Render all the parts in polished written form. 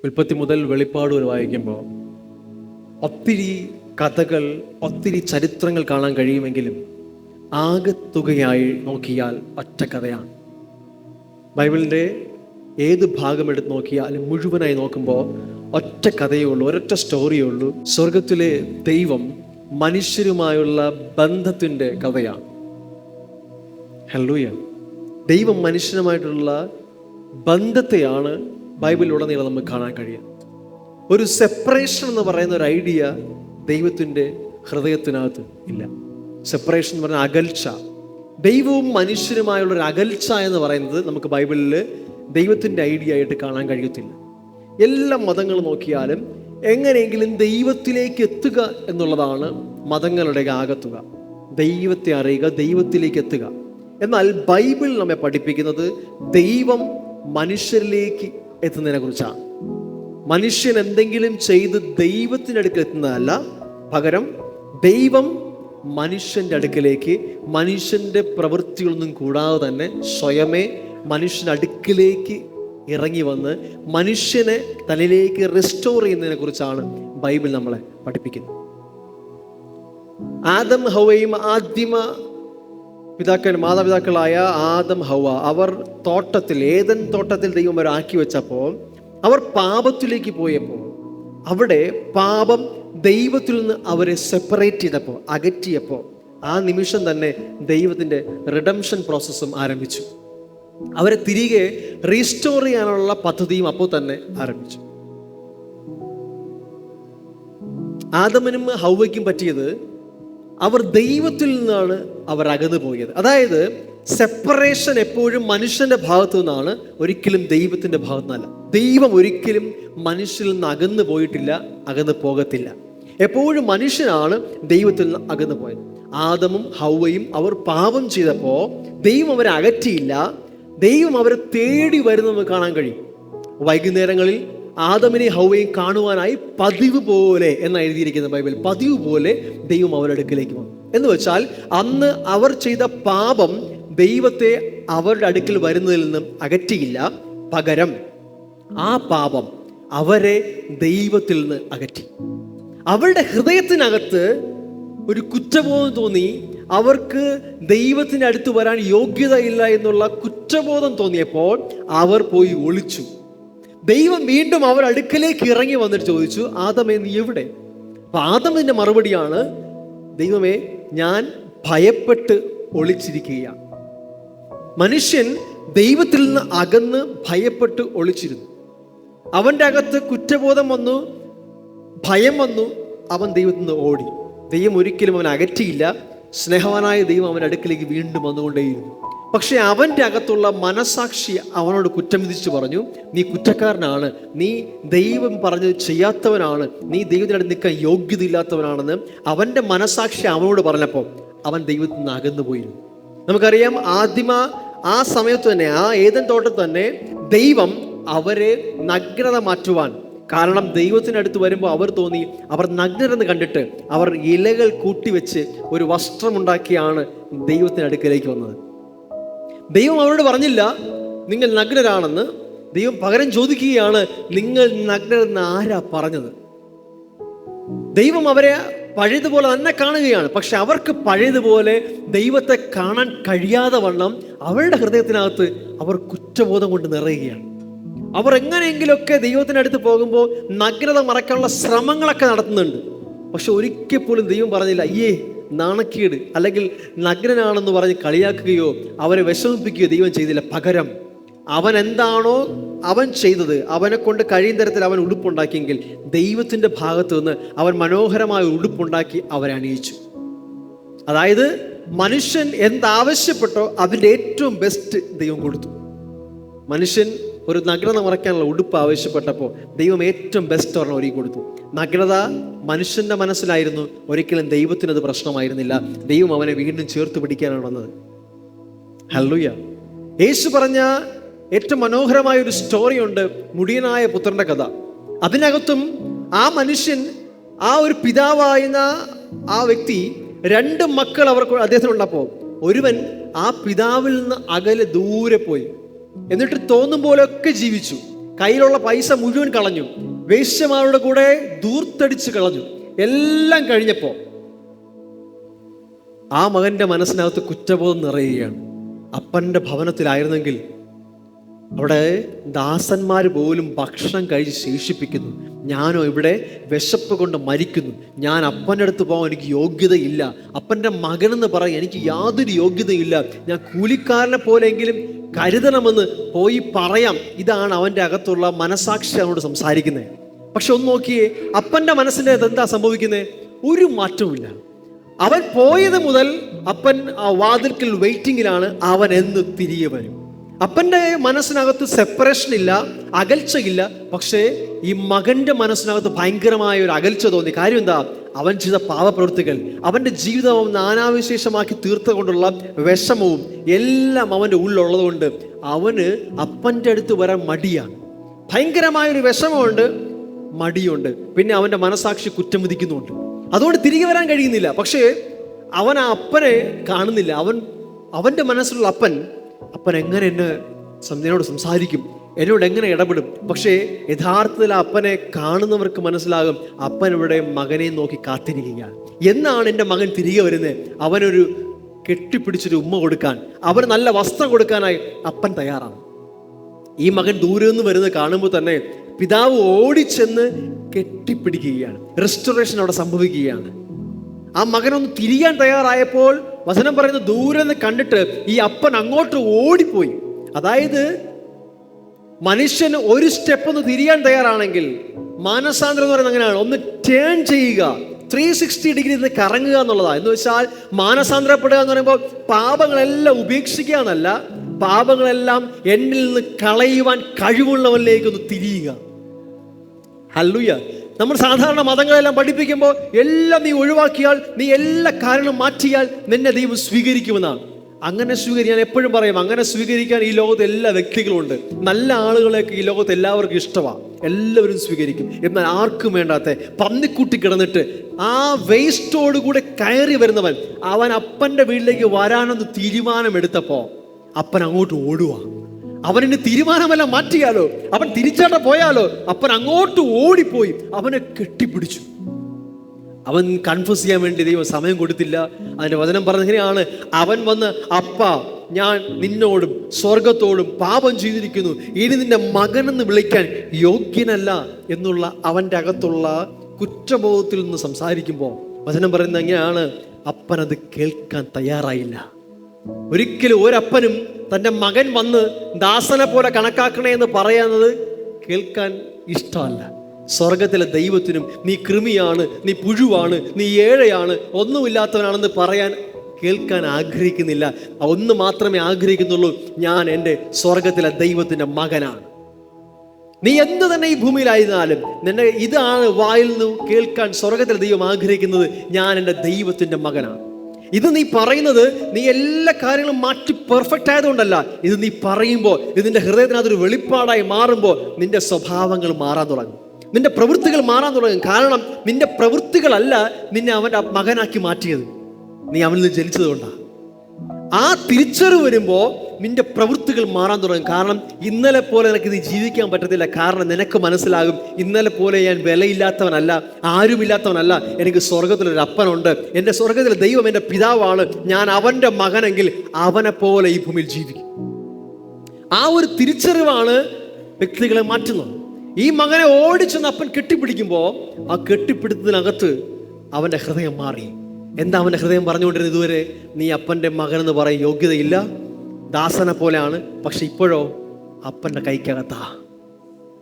ഉൽപ്പത്തി മുതൽ വെളിപ്പാട് വരെ വായിക്കുമ്പോൾ ഒത്തിരി കഥകൾ, ഒത്തിരി ചരിത്രങ്ങൾ കാണാൻ കഴിയുമെങ്കിലും ആകെത്തുകയായി നോക്കിയാൽ ഒറ്റ കഥയാണ്. ബൈബിളിൻ്റെ ഏത് ഭാഗം എടുത്ത് നോക്കിയാലും മുഴുവനായി നോക്കുമ്പോൾ ഒറ്റ കഥയേ ഉള്ളൂ, ഒരൊറ്റ സ്റ്റോറിയേ ഉള്ളൂ. സ്വർഗത്തിലെ ദൈവം മനുഷ്യരുമായുള്ള ബന്ധത്തിൻ്റെ കഥയാണ്. ഹല്ലേലൂയ. ദൈവം മനുഷ്യനുമായിട്ടുള്ള ബന്ധത്തെയാണ് ബൈബിളിലുടനീളം നമുക്ക് കാണാൻ കഴിയുക. ഒരു സെപ്പറേഷൻ എന്ന് പറയുന്ന ഒരു ഐഡിയ ദൈവത്തിൻ്റെ ഹൃദയത്തിനകത്ത് ഇല്ല. സെപ്പറേഷൻ എന്ന് പറഞ്ഞാൽ അകൽച്ച. ദൈവവും മനുഷ്യനുമായുള്ളൊരു അകൽച്ച എന്ന് പറയുന്നത് നമുക്ക് ബൈബിളിൽ ദൈവത്തിൻ്റെ ഐഡിയ ആയിട്ട് കാണാൻ കഴിയത്തില്ല. എല്ലാ മതങ്ങളും നോക്കിയാലും എങ്ങനെയെങ്കിലും ദൈവത്തിലേക്ക് എത്തുക എന്നുള്ളതാണ് മതങ്ങളുടെ ആകത്തുക. ദൈവത്തെ അറിയുക, ദൈവത്തിലേക്ക് എത്തുക. എന്നാൽ ബൈബിൾ നമ്മെ പഠിപ്പിക്കുന്നത് ദൈവം മനുഷ്യരിലേക്ക് എത്തുന്നതിനെ കുറിച്ചാണ്. മനുഷ്യൻ എന്തെങ്കിലും ചെയ്ത് ദൈവത്തിൻ്റെ അടുക്കൽ എത്തുന്നതല്ല, പകരം ദൈവം മനുഷ്യൻ്റെ അടുക്കലേക്ക് മനുഷ്യൻ്റെ പ്രവൃത്തികളൊന്നും കൂടാതെ തന്നെ സ്വയമേ മനുഷ്യൻ്റെ അടുക്കിലേക്ക് ഇറങ്ങി വന്ന് മനുഷ്യനെ തന്നിലേക്ക് റെസ്റ്റോർ ചെയ്യുന്നതിനെ കുറിച്ചാണ് ബൈബിൾ നമ്മളെ പഠിപ്പിക്കുന്നത്. ആദം ഹവ്വയും ആദിമ മാതാപിതാക്കളായ ആദം ഹവ്വ, അവർ തോട്ടത്തിൽ, ഏദൻ തോട്ടത്തിൽ ദൈവം അവരെ ആക്കി വെച്ചപ്പോൾ അവർ പാപത്തിലേക്ക് പോയപ്പോൾ അവിടെ പാപം ദൈവത്തിൽ നിന്ന് അവരെ സെപ്പറേറ്റ് ചെയ്തപ്പോൾ, അകറ്റിയപ്പോൾ ആ നിമിഷം തന്നെ ദൈവത്തിൻ്റെ റിഡംഷൻ പ്രോസസ്സും ആരംഭിച്ചു. അവരെ തിരികെ റീസ്റ്റോർ ചെയ്യാനുള്ള പദ്ധതിയും അപ്പോൾ തന്നെ ആരംഭിച്ചു. ആദമിനും ഹവ്വയ്ക്കും പറ്റിയത് അവർ ദൈവത്തിൽ നിന്നാണ് അവർ അകന്നു പോയത്. അതായത് സെപ്പറേഷൻ എപ്പോഴും മനുഷ്യന്റെ ഭാഗത്തു നിന്നാണ്, ഒരിക്കലും ദൈവത്തിന്റെ ഭാഗത്തു നിന്നല്ല. ദൈവം ഒരിക്കലും മനുഷ്യരിൽ നിന്ന് അകന്നു പോയിട്ടില്ല, അകന്നു പോകത്തില്ല. എപ്പോഴും മനുഷ്യനാണ് ദൈവത്തിൽ നിന്ന് അകന്നു പോയത്. ആദമും ഹവ്വയും അവർ പാപം ചെയ്തപ്പോൾ ദൈവം അവരെ അകറ്റിയില്ല, ദൈവം അവരെ തേടി വരുന്നത് കാണാൻ കഴിയും. വൈകുന്നേരങ്ങളിൽ ആദമിനെ ഹവ്വയും കാണുവാനായി പതിവ് പോലെ എന്ന് എഴുതിയിരിക്കുന്ന ബൈബിൾ, പതിവ് പോലെ ദൈവം അവരുടെ അടുക്കിലേക്ക് വന്നു. എന്ന് വെച്ചാൽ അന്ന് അവർ ചെയ്ത പാപം ദൈവത്തെ അവരുടെ അടുക്കൽ വരുന്നതിൽ നിന്നും അകറ്റിയില്ല, പകരം ആ പാപം അവരെ ദൈവത്തിൽ നിന്ന് അകറ്റി. അവരുടെ ഹൃദയത്തിനകത്ത് ഒരു കുറ്റബോധം തോന്നി. അവർക്ക് ദൈവത്തിന് അടുത്ത് വരാൻ യോഗ്യതയില്ല എന്നുള്ള കുറ്റബോധം തോന്നിയപ്പോൾ അവർ പോയി ഒളിച്ചു. ദൈവം വീണ്ടും അവർ അടുക്കലേക്ക് ഇറങ്ങി വന്നിട്ട് ചോദിച്ചു, ആദമേ നീ എവിടെ? അപ്പൊ ആദമിന്റെ മറുപടിയാണ്, ദൈവമേ ഞാൻ ഭയപ്പെട്ട് ഒളിച്ചിരിക്കുകയാണ്. മനുഷ്യൻ ദൈവത്തിൽ നിന്ന് അകന്ന് ഭയപ്പെട്ട് ഒളിച്ചിരുന്നു. അവൻ്റെ അകത്ത് കുറ്റബോധം വന്നു, ഭയം വന്നു, അവൻ ദൈവത്തിൽ നിന്ന് ഓടി. ദൈവം ഒരിക്കലും അവൻ അകറ്റിയില്ല. സ്നേഹവാനായ ദൈവം അവൻ്റെ അടുക്കിലേക്ക് വീണ്ടും വന്നുകൊണ്ടേയിരുന്നു. പക്ഷെ അവൻ്റെ അകത്തുള്ള മനസാക്ഷി അവനോട് കുറ്റം വിധിച്ചു പറഞ്ഞു, നീ കുറ്റക്കാരനാണ്, നീ ദൈവം പറഞ്ഞത് ചെയ്യാത്തവനാണ്, നീ ദൈവത്തിനടുത്ത് നിൽക്കാൻ യോഗ്യതയില്ലാത്തവനാണെന്ന് അവൻ്റെ മനസാക്ഷി അവനോട് പറഞ്ഞപ്പോൾ അവൻ ദൈവത്തിൽ നിന്ന് അകന്നു പോയിരുന്നു. നമുക്കറിയാം, ആ സമയത്ത് തന്നെ, ആ ഏദൻ തോട്ടത്തിൽ തന്നെ ദൈവം അവരെ നഗ്നത മാറ്റുവാൻ, കാരണം ദൈവത്തിനടുത്ത് വരുമ്പോൾ അവർ നഗ്നരെന്ന് കണ്ടിട്ട് അവർ ഇലകൾ കൂട്ടിവെച്ച് ഒരു വസ്ത്രമുണ്ടാക്കിയാണ് ദൈവത്തിനടുക്കലേക്ക് വന്നത്. ദൈവം അവരോട് പറഞ്ഞില്ല നിങ്ങൾ നഗ്നരാണെന്ന്. ദൈവം പകരം ചോദിക്കുകയാണ്, നിങ്ങൾ നഗ്നരെന്ന് ആരാ പറഞ്ഞത്? ദൈവം അവരെ പഴയതുപോലെ തന്നെ കാണുകയാണ്. പക്ഷെ അവർക്ക് പഴയതുപോലെ ദൈവത്തെ കാണാൻ കഴിയാതെ വണ്ണം അവരുടെ ഹൃദയത്തിനകത്ത് അവർ കുറ്റബോധം കൊണ്ട് നിറയുകയാണ്. അവർ എങ്ങനെയെങ്കിലുമൊക്കെ ദൈവത്തിനടുത്ത് പോകുമ്പോൾ നഗ്നത മറക്കാനുള്ള ശ്രമങ്ങളൊക്കെ നടത്തുന്നുണ്ട്. പക്ഷെ ഒരിക്കൽ പോലും ദൈവം പറഞ്ഞില്ല, അയ്യേ നാണക്കേട്, അല്ലെങ്കിൽ നഗ്നനാണെന്ന് പറഞ്ഞ് കളിയാക്കുകയോ അവരെ വിഷമിപ്പിക്കുകയോ ദൈവം ചെയ്തില്ല. പകരം അവൻ എന്താണോ അവൻ ചെയ്തത്, അവനെ കൊണ്ട് കഴിയുന്ന തരത്തിൽ അവൻ ഉടുപ്പുണ്ടാക്കിയെങ്കിൽ ദൈവത്തിൻ്റെ ഭാഗത്ത് നിന്ന് അവൻ മനോഹരമായ ഉടുപ്പുണ്ടാക്കി അവരെ അണിയിച്ചു. അതായത് മനുഷ്യൻ എന്താവശ്യപ്പെട്ടോ അതിൻ്റെ ഏറ്റവും ബെസ്റ്റ് ദൈവം കൊടുത്തു. മനുഷ്യൻ ഒരു നഗ്നത മറയ്ക്കാനുള്ള ഉടുപ്പ് ആവശ്യപ്പെട്ടപ്പോൾ ദൈവം ഏറ്റവും ബെസ്റ്റ് ഒരെണ്ണം ഒരുക്കി കൊടുത്തു. നഗ്നത മനുഷ്യൻ്റെ മനസ്സിലായിരുന്നു, ഒരിക്കലും ദൈവത്തിനത് പ്രശ്നമായിരുന്നില്ല. ദൈവം അവനെ വീണ്ടും ചേർത്ത് പിടിക്കാനാണ് വന്നത്. ഹല്ലേലൂയ. യേശു പറഞ്ഞ ഏറ്റവും മനോഹരമായ ഒരു സ്റ്റോറിയുണ്ട്, മുടിയനായ പുത്രൻ്റെ കഥ. അതിനകത്തും ആ മനുഷ്യൻ, ആ ഒരു പിതാവായിരുന്ന ആ വ്യക്തി, 2 മക്കൾ അദ്ദേഹത്തിനുണ്ടപ്പോൾ ഒരുവൻ ആ പിതാവിൽ നിന്ന് അകലെ ദൂരെ പോയി, എന്നിട്ട് തോന്നും പോലെയൊക്കെ ജീവിച്ചു. കയ്യിലുള്ള പൈസ മുഴുവൻ കളഞ്ഞു, വേശ്യമാരുടെ കൂടെ ദൂർത്തടിച്ച് കളഞ്ഞു. എല്ലാം കഴിഞ്ഞപ്പോൾ ആ മകന്റെ മനസ്സിനകത്ത് കുറ്റബോധം നിറയുകയാണ്. അപ്പൻ്റെ ഭവനത്തിലായിരുന്നെങ്കിൽ അവിടെ ദാസന്മാർ പോലും ഭക്ഷണം കഴിച്ച് ശേഷിപ്പിക്കുന്നു, ഞാനോ ഇവിടെ വിശപ്പ് കൊണ്ട് മരിക്കുന്നു, ഞാൻ അപ്പൻ്റെ അടുത്ത് പോകാൻ എനിക്ക് യോഗ്യതയില്ല, അപ്പൻ്റെ മകനെന്ന് പറയാൻ എനിക്ക് യാതൊരു യോഗ്യതയില്ല, ഞാൻ കൂലിക്കാരനെ പോലെയെങ്കിലും കരുതണമെന്ന് പോയി പറയാം. ഇതാണ് അവൻ്റെ അകത്തുള്ള മനസാക്ഷി അവനോട് സംസാരിക്കുന്നത്. പക്ഷെ ഒന്ന് നോക്കിയേ, അപ്പൻ്റെ മനസ്സിൻ്റെ എന്താ സംഭവിക്കുന്നത്? ഒരു മാറ്റവുമില്ല. അവൻ പോയത് മുതൽ അപ്പൻ ആ വാതിൽക്കൽ വെയിറ്റിങ്ങിലാണ്, അവൻ എന്ന് തിരികെ വരും. അപ്പൻ്റെ മനസ്സിനകത്ത് സെപ്പറേഷൻ ഇല്ല, അകൽച്ചയില്ല. പക്ഷേ ഈ മകന്റെ മനസ്സിനകത്ത് ഭയങ്കരമായ ഒരു അകൽച്ച തോന്നി. കാര്യം എന്താ? അവൻ ചെയ്ത പാവപ്രവൃത്തികൾ, അവൻ്റെ ജീവിതം നാനാവിശേഷമാക്കി തീർത്തുകൊണ്ടുള്ള വിഷമവും എല്ലാം അവൻ്റെ ഉള്ളിലുള്ളത് കൊണ്ട് അവന് അപ്പൻ്റെ അടുത്ത് വരാൻ മടിയാണ്. ഭയങ്കരമായൊരു വിഷമമുണ്ട്, മടിയുണ്ട്, പിന്നെ അവൻ്റെ മനസാക്ഷി കുറ്റം വിധിക്കുന്നുണ്ട്. അതുകൊണ്ട് തിരികെ വരാൻ കഴിയുന്നില്ല. പക്ഷേ അവൻ ആ അപ്പനെ കാണുന്നില്ല. അവൻ്റെ മനസ്സിലുള്ള അപ്പൻ എങ്ങനെ എന്നോട് സംസാരിക്കും, എന്നോട് എങ്ങനെ ഇടപെടും? പക്ഷേ യഥാർത്ഥത്തിൽ അപ്പനെ കാണുന്നവർക്ക് മനസ്സിലാകും, അപ്പൻ ഇവിടെ മകനെ നോക്കി കാത്തിരിക്കുകയാണ്. എന്നാണ് എൻ്റെ മകൻ തിരികെ വരുന്നത്? അവനൊരു കെട്ടിപ്പിടിച്ചൊരു ഉമ്മ കൊടുക്കാൻ, അവന് നല്ല വസ്ത്രം കൊടുക്കാനായി അപ്പൻ തയ്യാറാണ്. ഈ മകൻ ദൂരെ നിന്ന് വരുന്നത് കാണുമ്പോൾ തന്നെ പിതാവ് ഓടിച്ചെന്ന് കെട്ടിപ്പിടിക്കുകയാണ്. റെസ്റ്റോറേഷൻ അവിടെ സംഭവിക്കുകയാണ്. ആ മകനൊന്ന് തിരിയാൻ തയ്യാറായപ്പോൾ വചനം പറയുന്നത്, ദൂരെ നിന്ന് കണ്ടിട്ട് ഈ അപ്പൻ അങ്ങോട്ട് ഓടിപ്പോയി. അതായത് മനുഷ്യന് ഒരു സ്റ്റെപ്പ് ഒന്ന് തിരിയാൻ തയ്യാറാണെങ്കിൽ, മാനസാന്തരം എന്ന് പറയുന്നത് അങ്ങനെയാണ്, ഒന്ന് ടേൺ ചെയ്യുക, 360 ഡിഗ്രി നിന്ന് കറങ്ങുക എന്നുള്ളതാണ്. എന്ന് വെച്ചാൽ മാനസാന്തരപ്പെടുക എന്ന് പറയുമ്പോൾ പാപങ്ങളെല്ലാം ഉപേക്ഷിക്കുക എന്നല്ല, പാപങ്ങളെല്ലാം എന്നിൽ നിന്ന് കളയുവാൻ കഴിവുള്ളവരിലേക്ക് ഒന്ന് തിരിയുക. ഹല്ലേലൂയ. നമ്മൾ സാധാരണ മതങ്ങളെല്ലാം പഠിപ്പിക്കുമ്പോൾ എല്ലാം നീ ഒഴിവാക്കിയാൽ, നീ എല്ലാ കാരണവും മാറ്റിയാൽ നിന്നെ ദൈവം സ്വീകരിക്കുമെന്നാണ്. അങ്ങനെ ഞാൻ എപ്പോഴും പറയും, അങ്ങനെ സ്വീകരിക്കാൻ ഈ ലോകത്ത് എല്ലാ വ്യക്തികളും ഉണ്ട്. നല്ല ആളുകളെയൊക്കെ ഈ ലോകത്ത് എല്ലാവർക്കും ഇഷ്ടമാണ്, എല്ലാവരും സ്വീകരിക്കും. എന്നാൽ ആർക്കും വേണ്ടാത്ത പന്നിക്കുട്ടി കിടന്നിട്ട് ആ വേസ്റ്റോട് കൂടെ കയറി വരുന്നവൻ, അവൻ അപ്പൻ്റെ വീട്ടിലേക്ക് വരാനൊന്ന് തീരുമാനമെടുത്തപ്പോൾ അപ്പൻ അങ്ങോട്ട് ഓടുക. അവനിന് തീരുമാനമെല്ലാം മാറ്റിയാലോ, അവൻ തിരിച്ചാട്ട പോയാലോ, അപ്പൻ അങ്ങോട്ട് ഓടിപ്പോയി അവനെ കെട്ടിപ്പിടിച്ചു. അവൻ കൺഫ്യൂസ് ചെയ്യാൻ വേണ്ടി ദൈവം സമയം കൊടുത്തില്ല. അതിന്റെ വചനം പറഞ്ഞെങ്ങനെയാണ്? അവൻ വന്ന്, അപ്പ, ഞാൻ നിന്നോടും സ്വർഗത്തോടും പാപം ചെയ്തിരിക്കുന്നു, ഇനി നിന്റെ മകനെന്ന് വിളിക്കാൻ യോഗ്യനല്ല എന്നുള്ള അവൻ്റെ അകത്തുള്ള കുറ്റബോധത്തിൽ നിന്ന് സംസാരിക്കുമ്പോൾ വചനം പറയുന്നത് എങ്ങനെയാണ്? അപ്പൻ അത് കേൾക്കാൻ തയ്യാറായില്ല. ഒരിക്കലും ഒരപ്പനും തൻ്റെ മകൻ വന്ന് ദാസനെ പോലെ കണക്കാക്കണേ എന്ന് പറയുന്നത് കേൾക്കാൻ ഇഷ്ടമല്ല. സ്വർഗത്തിലെ ദൈവത്തിനും നീ കൃമിയാണ്, നീ പുഴുവാണ്, നീ ഏഴയാണ്, ഒന്നുമില്ലാത്തവനാണെന്ന് പറയാൻ കേൾക്കാൻ ആഗ്രഹിക്കുന്നില്ല. ഒന്ന് മാത്രമേ ആഗ്രഹിക്കുന്നുള്ളൂ, ഞാൻ എൻ്റെ സ്വർഗത്തിലെ ദൈവത്തിൻ്റെ മകനാണ്. നീ എന്ത് തന്നെ ഈ ഭൂമിയിലായിരുന്നാലും നിന്നെ ഇതാണ് വായിൽ നിന്ന് കേൾക്കാൻ സ്വർഗത്തിലെ ദൈവം ആഗ്രഹിക്കുന്നത്, ഞാൻ എൻ്റെ ദൈവത്തിൻ്റെ മകനാണ്. ഇത് നീ പറയുന്നത് നീ എല്ലാ കാര്യങ്ങളും മാറ്റി പെർഫെക്റ്റ് ആയതുകൊണ്ടല്ല. ഇത് നീ പറയുമ്പോൾ, ഇതിൻ്റെ ഹൃദയത്തിനകത്തൊരു വെളിപ്പാടായി മാറുമ്പോൾ നിന്റെ സ്വഭാവങ്ങൾ മാറാൻ തുടങ്ങും, നിന്റെ പ്രവൃത്തികൾ മാറാൻ തുടങ്ങും. കാരണം നിന്റെ പ്രവൃത്തികളല്ല നിന്നെ അവൻ്റെ മകനാക്കി മാറ്റിയത്, നീ അവനിൽ നിന്ന് ജനിച്ചത് കൊണ്ടാണ്. ആ തിരിച്ചറിവ് വരുമ്പോൾ നിന്റെ പ്രവൃത്തികൾ മാറാൻ തുടങ്ങും. കാരണം ഇന്നലെ പോലെ നിനക്ക് നീ ജീവിക്കാൻ പറ്റത്തില്ല. കാരണം നിനക്ക് മനസ്സിലാകും, ഇന്നലെ പോലെ ഞാൻ വിലയില്ലാത്തവനല്ല, ആരുമില്ലാത്തവനല്ല, എനിക്ക് സ്വർഗത്തിലൊരു അപ്പനുണ്ട്, എൻ്റെ സ്വർഗത്തിലെ ദൈവം എൻ്റെ പിതാവാണ്, ഞാൻ അവൻ്റെ മകനെങ്കിൽ അവനെ പോലെ ഈ ഭൂമിയിൽ ജീവിക്കും. ആ ഒരു തിരിച്ചറിവാണ് വ്യക്തികളെ മാറ്റുന്നത്. ഈ മകനെ ഓടിച്ചെന്ന് അപ്പൻ കെട്ടിപ്പിടിക്കുമ്പോൾ ആ കെട്ടിപ്പിടുത്തതിനകത്ത് അവൻ്റെ ഹൃദയം മാറി. എന്താ അവൻ്റെ ഹൃദയം പറഞ്ഞുകൊണ്ടിരുന്നത് ഇതുവരെ? നീ അപ്പൻ്റെ മകനെന്ന് പറയാൻ യോഗ്യതയില്ല, ദാസനെ പോലെയാണ്. പക്ഷെ ഇപ്പോഴോ അപ്പൻ്റെ കൈക്കകത്താ.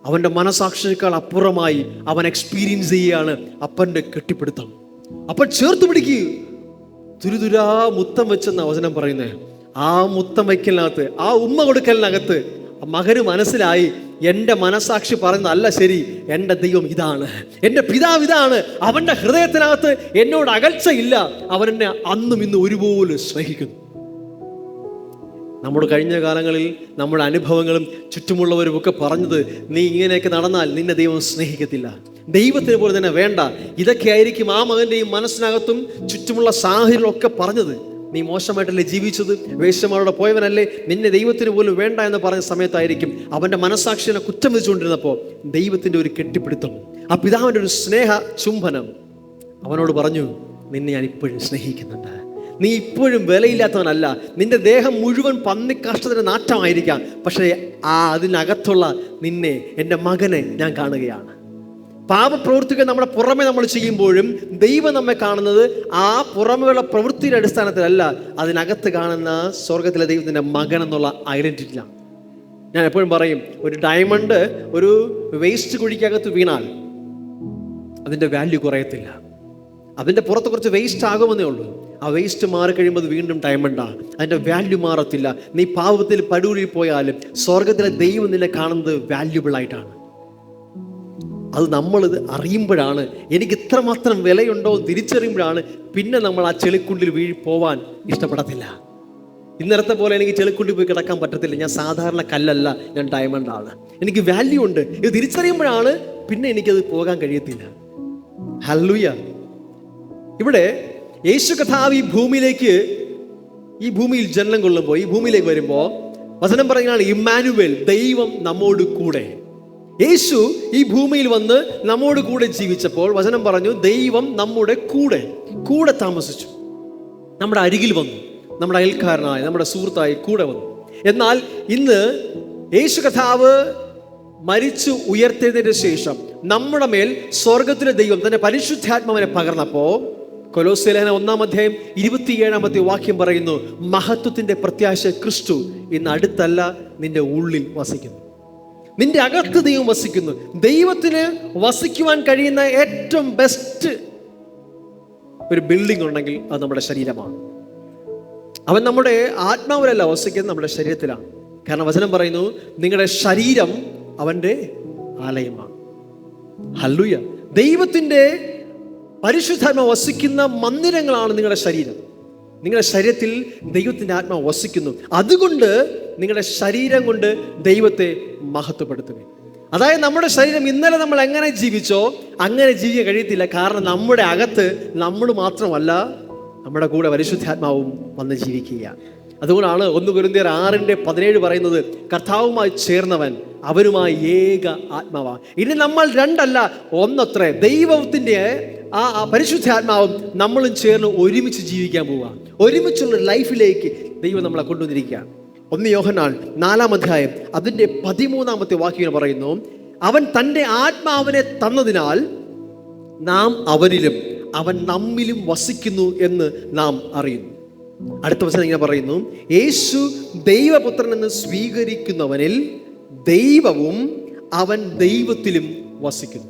അവൻ്റെ മനസാക്ഷിയേക്കാൾ അപ്പുറമായി അവൻ എക്സ്പീരിയൻസ് ചെയ്യുകയാണ് അപ്പൻ്റെ കെട്ടിപ്പിടുത്തം. അപ്പൻ ചേർത്ത് പിടിക്കുക, തുരുതുരാ മുത്തം വെച്ചെന്ന വചനം പറയുന്നത്. ആ മുത്തം വയ്ക്കലിനകത്ത്, ആ ഉമ്മ കൊടുക്കലിനകത്ത് മകന് മനസ്സിലായി, എൻ്റെ മനസാക്ഷി പറയുന്നത് അല്ല ശരി, എൻ്റെ ദൈവം ഇതാണ്, എൻ്റെ പിതാവ് ഇതാണ്. അവൻ്റെ ഹൃദയത്തിനകത്ത് എന്നോട് അകൽച്ചയില്ല, അവൻ എന്നെ അന്നും ഇന്നും ഒരുപോലെ സ്നേഹിക്കുന്നു. നമ്മുടെ കഴിഞ്ഞ കാലങ്ങളിൽ നമ്മുടെ അനുഭവങ്ങളും ചുറ്റുമുള്ളവരും ഒക്കെ പറഞ്ഞത്, നീ ഇങ്ങനെയൊക്കെ നടന്നാൽ നിന്നെ ദൈവം സ്നേഹിക്കത്തില്ല, ദൈവത്തിന് പോലെ തന്നെ വേണ്ട. ഇതൊക്കെ ആയിരിക്കും ആ മകൻ്റെയും മനസ്സിനകത്തും ചുറ്റുമുള്ള സാഹചര്യമൊക്കെ പറഞ്ഞത്. നീ മോശമായിട്ടല്ലേ ജീവിച്ചത്, വേശ്യമാരോടെ പോയവനല്ലേ, നിന്നെ ദൈവത്തിന് പോലും വേണ്ട എന്ന് പറഞ്ഞ സമയത്തായിരിക്കും അവൻ്റെ മനസ്സാക്ഷിയെ കുറ്റം വിധിച്ചുകൊണ്ടിരുന്നപ്പോൾ ദൈവത്തിൻ്റെ ഒരു കെട്ടിപ്പിടുത്തം, ആ പിതാവിൻ്റെ ഒരു സ്നേഹ ചുംബനം അവനോട് പറഞ്ഞു, നിന്നെ ഞാൻ ഇപ്പോഴും സ്നേഹിക്കുന്നുണ്ട്, നീ ഇപ്പോഴും വിലയില്ലാത്തവനല്ല, നിന്റെ ദേഹം മുഴുവൻ പന്നിക്കാഷ്ടത്തിൻ്റെ നാറ്റമായിരിക്കാം, പക്ഷേ അതിനകത്തുള്ള നിന്നെ, എൻ്റെ മകനെ ഞാൻ കാണുകയാണ്. പാപപ്രവൃത്തികൾ നമ്മുടെ പുറമെ നമ്മൾ ചെയ്യുമ്പോഴും ദൈവം നമ്മെ കാണുന്നത് ആ പുറമെയുള്ള പ്രവൃത്തിയുടെ അടിസ്ഥാനത്തിലല്ല, അതിനകത്ത് കാണുന്ന സ്വർഗത്തിലെ ദൈവത്തിൻ്റെ മകൻ എന്നുള്ള ഐഡൻറ്റിറ്റിയിലാണ്. ഞാൻ എപ്പോഴും പറയും, ഒരു ഡയമണ്ട് ഒരു വേസ്റ്റ് കുഴിക്കകത്ത് വീണാൽ അതിൻ്റെ വാല്യൂ കുറയത്തില്ല. അതിൻ്റെ പുറത്ത് കുറച്ച് വേസ്റ്റ് ആകുമെന്നേ ഉള്ളൂ. ആ വേസ്റ്റ് മാറിക്കഴിയുമ്പോൾ അത് വീണ്ടും ഡയമണ്ടാണ്, അതിൻ്റെ വാല്യൂ മാറത്തില്ല. നീ പാപത്തിൽ പടുകൂടി പോയാലും സ്വർഗത്തിലെ ദൈവം നിന്നെ കാണുന്നത് വാല്യൂബിൾ ആയിട്ടാണ്. അത് നമ്മളിത് അറിയുമ്പോഴാണ്, എനിക്ക് ഇത്രമാത്രം വിലയുണ്ടോ തിരിച്ചറിയുമ്പോഴാണ് പിന്നെ നമ്മൾ ആ ചെളിക്കുണ്ടിൽ പോവാൻ ഇഷ്ടപ്പെടത്തില്ല. ഇന്നലത്തെ പോലെ എനിക്ക് ചെളിക്കുണ്ടിൽ പോയി കിടക്കാൻ പറ്റത്തില്ല, ഞാൻ സാധാരണ കല്ലല്ല, ഞാൻ ഡയമണ്ടാണ്, എനിക്ക് വാല്യൂ ഉണ്ട്. ഇത് തിരിച്ചറിയുമ്പോഴാണ് പിന്നെ എനിക്കത് പോകാൻ കഴിയത്തില്ല. ഹല്ലേലൂയ. ഇവിടെ യേശു കർത്താവ് ഈ ഭൂമിയിൽ ജനനം കൊള്ളുമ്പോൾ, ഈ ഭൂമിയിലേക്ക് വരുമ്പോൾ വചനം പറയുകയാണ്, ഇമ്മാനുവേൽ, ദൈവം നമ്മോട് കൂടെ. യേശു ഈ ഭൂമിയിൽ വന്ന് നമ്മോട് കൂടെ ജീവിച്ചപ്പോൾ വചനം പറഞ്ഞു, ദൈവം നമ്മുടെ കൂടെ താമസിച്ചു, നമ്മുടെ അരികിൽ വന്നു, നമ്മുടെ അയൽക്കാരനായി, നമ്മുടെ സുഹൃത്തായി കൂടെ വന്നു. എന്നാൽ ഇന്ന് യേശു കർത്താവ് മരിച്ചു ഉയർത്തിയതിന് ശേഷം നമ്മുടെ മേൽ സ്വർഗത്തിലെ ദൈവം തന്റെ പരിശുദ്ധാത്മാവിനെ പകർന്നപ്പോൾ, കൊലോസ്യ ലേഖനം 1:27 പറയുന്നു, മഹത്വത്തിന്റെ പ്രത്യാശ ക്രിസ്തു ഇന്ന് അടുത്തല്ല, നിന്റെ ഉള്ളിൽ വസിക്കുന്നു, നിന്റെ അകത്ത് ദൈവം വസിക്കുന്നു. ദൈവത്തിന് വസിക്കുവാൻ കഴിയുന്ന ഏറ്റവും ബെസ്റ്റ് ഒരു ബിൽഡിംഗ് ഉണ്ടെങ്കിൽ അത് നമ്മുടെ ശരീരമാണ്. അവൻ നമ്മുടെ ആത്മാവിലല്ല വസിക്കുന്നത്, നമ്മുടെ ശരീരത്തിലാണ്. കാരണം വചനം പറയുന്നു, നിങ്ങളുടെ ശരീരം അവൻ്റെ ആലയമാണ്. ഹല്ലേലൂയ. ദൈവത്തിൻ്റെ പരിശുദ്ധാത്മാവ് വസിക്കുന്ന മന്ദിരങ്ങളാണ് നിങ്ങളുടെ ശരീരം. നിങ്ങളുടെ ശരീരത്തിൽ ദൈവത്തിൻ്റെ ആത്മാവ് വസിക്കുന്നു. അതുകൊണ്ട് നിങ്ങളുടെ ശരീരം കൊണ്ട് ദൈവത്തെ മഹത്വപ്പെടുത്തുക. അതായത് നമ്മുടെ ശരീരം ഇന്നലെ നമ്മൾ എങ്ങനെ ജീവിച്ചോ അങ്ങനെ ജീവിക്കാൻ കഴിയത്തില്ല. കാരണം നമ്മുടെ അകത്ത് നമ്മൾ മാത്രമല്ല, നമ്മുടെ കൂടെ പരിശുദ്ധാത്മാവും വന്ന് ജീവിക്കുക. അതുകൊണ്ടാണ് 1 കൊരിന്ത്യർ 6:17 പറയുന്നത്, കർത്താവുമായി ചേർന്നവൻ അവരുമായി ഏക ആത്മാവാണ്. ഇനി നമ്മൾ രണ്ടല്ല, ഒന്നത്രേ. ദൈവത്തിൻ്റെ ആ പരിശുദ്ധാത്മാവും നമ്മളും ചേർന്ന് ഒരുമിച്ച് ജീവിക്കാൻ പോവുക. ഒരുമിച്ചുള്ള ലൈഫിലേക്ക് ദൈവം നമ്മളെ കൊണ്ടുവന്നിരിക്കുകയാണ്. 1 യോഹന്നാൻ 4 അതിൻ്റെ 13 പറയുന്നു, അവൻ തൻ്റെ ആത്മാവിനെ തന്നതിനാൽ നാം അവനിലും അവൻ നമ്മിലും വസിക്കുന്നു എന്ന് നാം അറിയുന്നു. അടുത്ത വചനം ഇങ്ങനെ പറയുന്നു, യേശു ദൈവപുത്രൻ എന്ന് സ്വീകരിക്കുന്നവനിൽ ദൈവവും അവൻ ദൈവത്തിലും വസിക്കുന്നു.